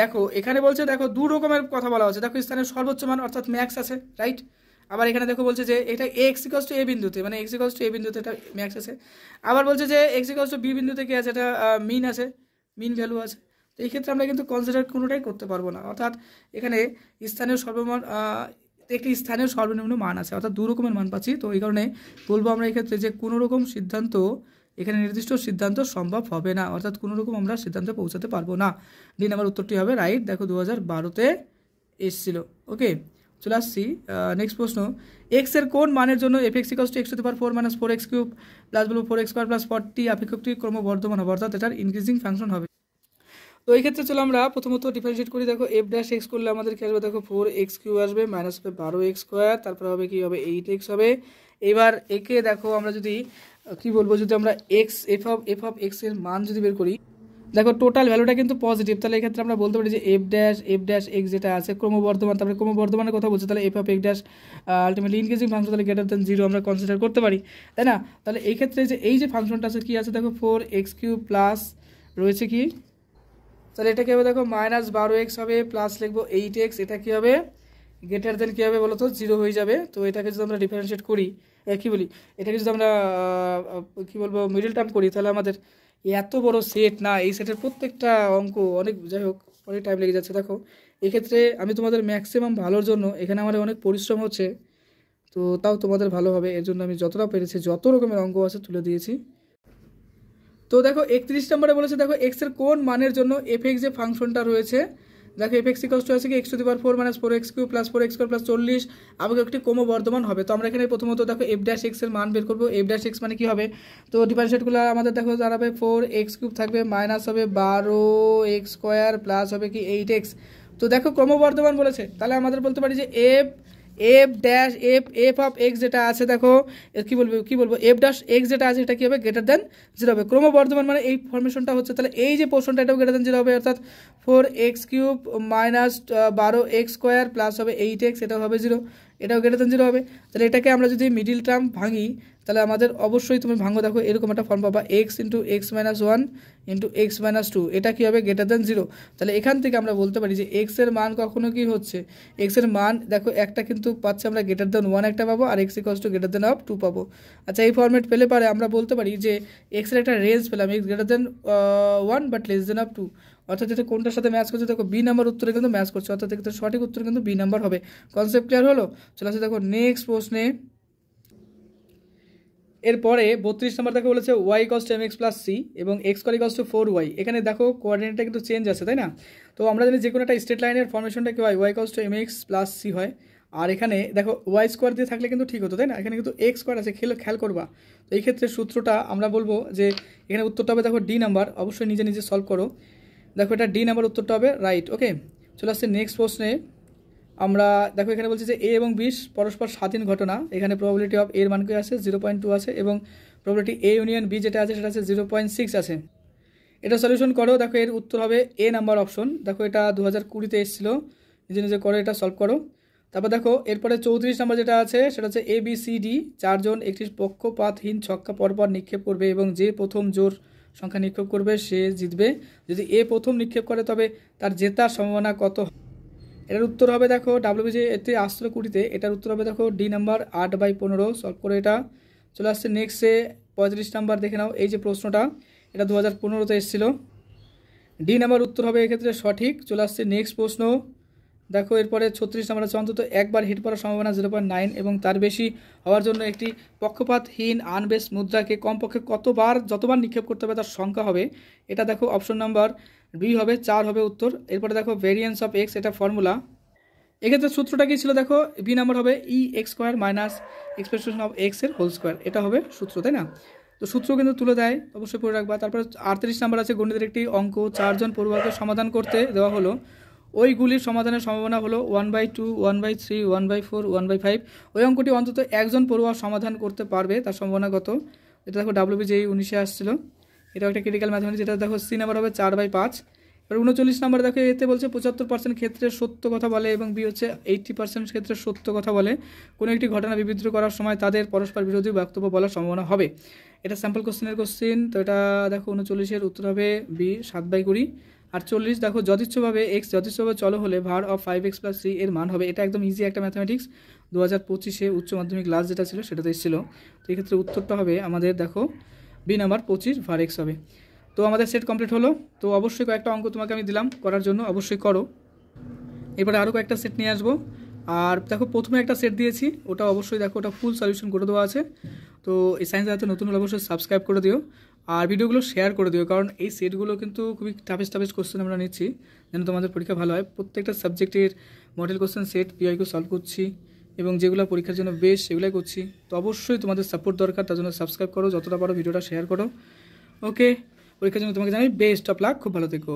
দেখো এখানে বলছে, দেখো দু রকমের কথা বলা হচ্ছে, দেখো স্থানীয় সর্বোচ্চ মান অর্থাৎ ম্যাক্স আছে, রাইট। আবার এখানে দেখো বলছে যে এটা এক্স ইকুয়ালস টু এ বিন্দুতে, মানে এক্স ইকুয়ালস টু এ বিন্দুতে এটা ম্যাক্স আছে। আবার বলছে যে এক্স ইকুয়ালস টু বি বিন্দুতে কি আছে, এটা মিন আছে, মিন ভ্যালু আছে। তো এই ক্ষেত্রে আমরা কিন্তু কনসিডার কোনোটাই করতে পারবো না, অর্থাৎ এখানে স্থানীয় সর্বমান একটি স্থানীয় সর্বনিম্ন মান আছে, অর্থাৎ দু রকমের মান পাচ্ছি। তো এই কারণে বলবো আমরা এই ক্ষেত্রে যে কোনো রকম সিদ্ধান্ত, এখানে নির্দিষ্ট সিদ্ধান্ত সম্ভব হবে না, অর্থাৎ কোনো রকম আমরা সিদ্ধান্তে পৌঁছাতে পারবো না। ডি নাম্বার উত্তরটি হবে রাইট, দেখো 2012-তে এসেছিল। ওকে, চলে আসছি নেক্সট প্রশ্ন। এক্স এর কোন মানের জন্য F x equals two x two the power 4 minus 4x cube plus বলবো 4x স্কোয়ার প্লাস 40 আপেক্ষকটি ক্রমবর্ধমান হবে, অর্থাৎ এটার ইনক্রিজিং ফাংশন হবে। তো এই ক্ষেত্রে চলো আমরা প্রথমত ডিফারেন্সিয়েট করি। দেখো এফ ড্যাশ এক্স করলে আমাদের কি আসবে, দেখো 4x কিউব আসবে, মাইনাস হবে 12x স্কোয়ার, তারপরে হবে কি হবে 8x হবে। এবার একে দেখো আমরা যদি কি বলবো, যদি আমরা এক্স এফ অফ এক্স এর মান যদি বের করি, দেখো টোটাল ভ্যালুটা কিন্তু পজিটিভ, তাহলে এই ক্ষেত্রে আমরা বলতে পারি যে এফ ড্যাশ এক্স যেটা আছে ক্রমবর্ধমান, তারপরে ক্রমবর্ধমানের কথা বলছে, তাহলে F of x dash ultimately increasing function, তাহলে গ্রেটার দেন 0 আমরা কনসিডার করতে পারি, তাই না? তাহলে এই ক্ষেত্রে যে এই যে ফাংশনটা আছে কি আছে, দেখো 4x কিউব প্লাস রয়েছে কি, তাহলে এটা কী হবে, দেখো মাইনাস 12x হবে, প্লাস লিখবো 8x, এটা কী হবে গ্রেটার দেন কী হবে বলো তো 0 হয়ে যাবে। তো এটাকে যদি আমরা ডিফারেন্সিয়েট করি, কী বলি, এটাকে যদি আমরা কী বলবো মিডল টার্ম করি, তাহলে আমাদের এত বড় সেট না, এই সেটের প্রত্যেকটা অঙ্ক অনেক, যাই হোক অনেক টাইম লেগে যাচ্ছে। দেখো এক্ষেত্রে আমি তোমাদের ম্যাক্সিমাম ভালোর জন্য এখানে আমার অনেক পরিশ্রম হচ্ছে, তো তাও তোমাদের ভালো হবে এর জন্য আমি যতটা পেরেছি যত রকমের অঙ্ক আছে তুলে দিয়েছি। তো দেখো 31 নম্বরে বলেছে, দেখো এক্স এর কোন মানের জন্য এফ এক্স যে ফাংশনটা রয়েছে, দেখো এফ এক্স ইকুয়ালস টু আছে কি x two the power 4 minus 4x cube plus 4x square plus 40 আপেক্ষকটি ক্রমবর্ধমান হবে। তো আমরা এখানে প্রথমত দেখো এফ ড্যাশ এক্স এর মান বের করবো। এফ ড্যাশ এক্স মানে কি হবে, তো ডিফারেন্সিয়েটগুলো আমাদের দেখো দাঁড়াবে 4x কিউব থাকবে, মাইনাস হবে 12x স্কোয়ার প্লাস হবে কি 8x। তো দেখো ক্রমবর্ধমান বলেছে, তাহলে আমাদের বলতে পারি যে F dash F of x যেটা আছে, দেখো কি বলবো এফ ড্যাশ এক্স যেটা আছে এটা কি হবে গ্রেটার দেন 0 হবে। ক্রমবর্ধমান মানে এই ফরমেশনটা হচ্ছে, তাহলে এই যে পোর্শনটা এটাও গ্রেটার দেন 0 হবে, অর্থাৎ 4x cube minus 12x square plus হবে 8x, এটাও হবে 0, এটাও গ্রেটার দেন 0 হবে। তাহলে এটাকে আমরা যদি মিডিল টার্ম ভাঙি, তাহলে আমাদের অবশ্যই তুমি ভাঙো, দেখো এরকম একটা ফর্ম পাবা x into x minus 1 into x minus 2, এটা কী হবে গ্রেটার দেন 0। তাহলে এখান থেকে আমরা বলতে পারি যে এক্স এর মান কখনো কি হচ্ছে, এক্স এর মান দেখো একটা কিন্তু পাচ্ছে আমরা গ্রেটার দেন 1 একটা পাবো, আর x equals to greater than 2 পাবো। আচ্ছা এই ফর্মেট পেলে পারে আমরা বলতে পারি যে এক্স এর একটা রেঞ্জ পেলাম, x greater than 1 but less than 2, অর্থাৎ এটা কোনটার সাথে ম্যাচ করছে, দেখো বি নাম্বার উত্তরে কিন্তু ম্যাচ করছে, অর্থাৎ এক্ষেত্রে সঠিক উত্তর কিন্তু বি নাম্বার হবে। কনসেপ্ট ক্লিয়ার হলো? চলে আসছে দেখো নেক্সট প্রশ্নে। এরপরে 32 নম্বর দেখো বলেছে y equals to mx plus c এবং x square equals to 4y। এখানে দেখো কোঅর্ডিনেটটা কিন্তু চেঞ্জ আছে, তাই না? তো আমরা জানি যে কোনো একটা স্ট্রেট লাইনের ফর্মেশনটা কি হয়, y equals to mx plus c হয়। আর এখানে দেখো ওয়াই স্কোয়ার দিয়ে থাকলে কিন্তু ঠিক হতো, তাই না? এখানে কিন্তু এক্স স্কোয়ার আছে, খেয়াল করবা। তো এই ক্ষেত্রে সূত্রটা আমরা বলবো যে এখানে উত্তরটা হবে দেখো ডি নাম্বার, অবশ্যই নিজে নিজে সলভ করো। দেখো এটা ডি নাম্বার উত্তরটা হবে রাইট। ওকে, চলে আসছে নেক্সট প্রশ্নে। আমরা দেখো এখানে বলছি যে এ এবং 20 পরস্পর স্বাধীন ঘটনা, এখানে প্রবাবিলিটি অফ এর মান কি আছে 0.2 আছে এবং প্রবাবিলিটি এ ইউনিয়ন বি যেটা আছে সেটা আছে 0.6 আছে। এটা সলিউশন করো, দেখো এর উত্তর হবে এ নাম্বার অপশন। দেখো এটা 2020-তে এসেছিলো, নিজে নিজে করো, এটা সলভ করো। তারপর দেখো এরপরে 34 নম্বর যেটা আছে সেটা হচ্ছে এ বি সি ডি চারজন একটি পক্ষপাতহীন ছক্কা পরপর নিক্ষেপ করবে এবং যে প্রথম জোর সংখ্যা নিক্ষেপ করবে সে জিতবে। যদি এ প্রথম নিক্ষেপ করে তবে তার জেতার সম্ভাবনা কত? এটার উত্তর হবে দেখো ডাব্লিউবিজি এতে আসলো 20-তে, এটার উত্তর হবে দেখো ডি নাম্বার 8/15। সলভ করে এটা। চলে আসছে নেক্সটে 35 নাম্বার, দেখে নাও এই যে প্রশ্নটা, এটা 2015-তে এসেছিলো। ডি নাম্বার উত্তর হবে এক্ষেত্রে সঠিক। চলে আসছে নেক্সট প্রশ্ন দেখো এরপরে 36 নম্বর আছে অন্তত একবার হিট পড়ার সম্ভাবনা 0.9 এবং তার বেশি হওয়ার জন্য একটি পক্ষপাতহীন আনবেস মুদ্রাকে কমপক্ষে যতবার নিক্ষেপ করতে হবে তার সংখ্যা হবে। এটা দেখো অপশন নাম্বার বি হবে, 4 হবে উত্তর। এরপরে দেখো ভেরিয়েন্স অফ এক্স, এটা ফর্মুলা। এক্ষেত্রে সূত্রটা কি ছিল দেখো, বি নাম্বার হবে E x square minus expression of x এর হোল স্কোয়ার, এটা হবে সূত্র, তাই না? তো সূত্র কিন্তু তুলে দেয়, অবশ্যই পড়ে রাখবা। তারপরে 38 নাম্বার আছে গণিতের একটি অঙ্ক 4 জন পড়ুয়াকে সমাধান করতে দেওয়া হলো, ওইগুলির সমাধানের সম্ভাবনা হলো 1/2, 1/3, 1/4, 1/5। ওই অঙ্কটি অন্তত একজন পড়ুয়া সমাধান করতে পারবে, তার সম্ভাবনা কত? এটা দেখো WBJEE 19-এ আসছিল, এটাও একটা ক্রিটিক্যাল ম্যাথমেটিক্স। এটা দেখো সি নাম্বার হবে 4/5। এবার 39 নাম্বার দেখো, এতে বলছে 75% ক্ষেত্রে সত্য কথা বলে এবং বি হচ্ছে 80% ক্ষেত্রে সত্য কথা বলে। কোনো একটি ঘটনা বিবৃতি করার সময় তাদের পরস্পর বিরোধী বক্তব্য বলার সম্ভাবনা হবে। এটা স্যাম্পল কোশ্চেনের কোশ্চেন। তো এটা দেখো 39-এর উত্তর হবে বি 7/20। আর 40 দেখো যদিচ্ছভাবে চলো হলে ভার অফ 5x + 3 এর মান হবে। এটা একদম ইজি একটা ম্যাথমেটিক্স, 2025-এ উচ্চ মাধ্যমিক লাস্ট যেটা ছিল সেটাতে এসেছিল। তো এক্ষেত্রে উত্তরটা হবে আমাদের দেখো বি নাম্বার 25 var x হবে। তো আমাদের সেট কমপ্লিট হলো। তো অবশ্যই কয়েকটা অঙ্ক তোমাকে আমি দিলাম করার জন্য, অবশ্যই করো। এবারে আরও কয়েকটা সেট নিয়ে আসবো। আর দেখো প্রথমে একটা সেট দিয়েছি, ওটা অবশ্যই দেখো, ওটা ফুল সলিউশন করে দেওয়া আছে। তো এই সায়েন্স জানাতে নতুন হলে অবশ্যই সাবস্ক্রাইব করে দিও আর ভিডিওগুলো শেয়ার করে দিও, কারণ এই সেটগুলো কিন্তু খুবই টাফেস্ট কোশ্চেন আমরা নিচ্ছি যেন তোমাদের পরীক্ষা ভালো হয়। প্রত্যেকটা সাবজেক্টের model question set PIQ solve করছি এবং যেগুলো পরীক্ষার জন্য বেশ সেগুলোই করছি। তো অবশ্যই তোমাদের সাপোর্ট দরকার, তার জন্য সাবস্ক্রাইব করো, যতটা পারো ভিডিওটা শেয়ার করো। ওকে, পরীক্ষার জন্য তোমাকে জানাই বেস্ট অফ লাক, খুব ভালো থেকো।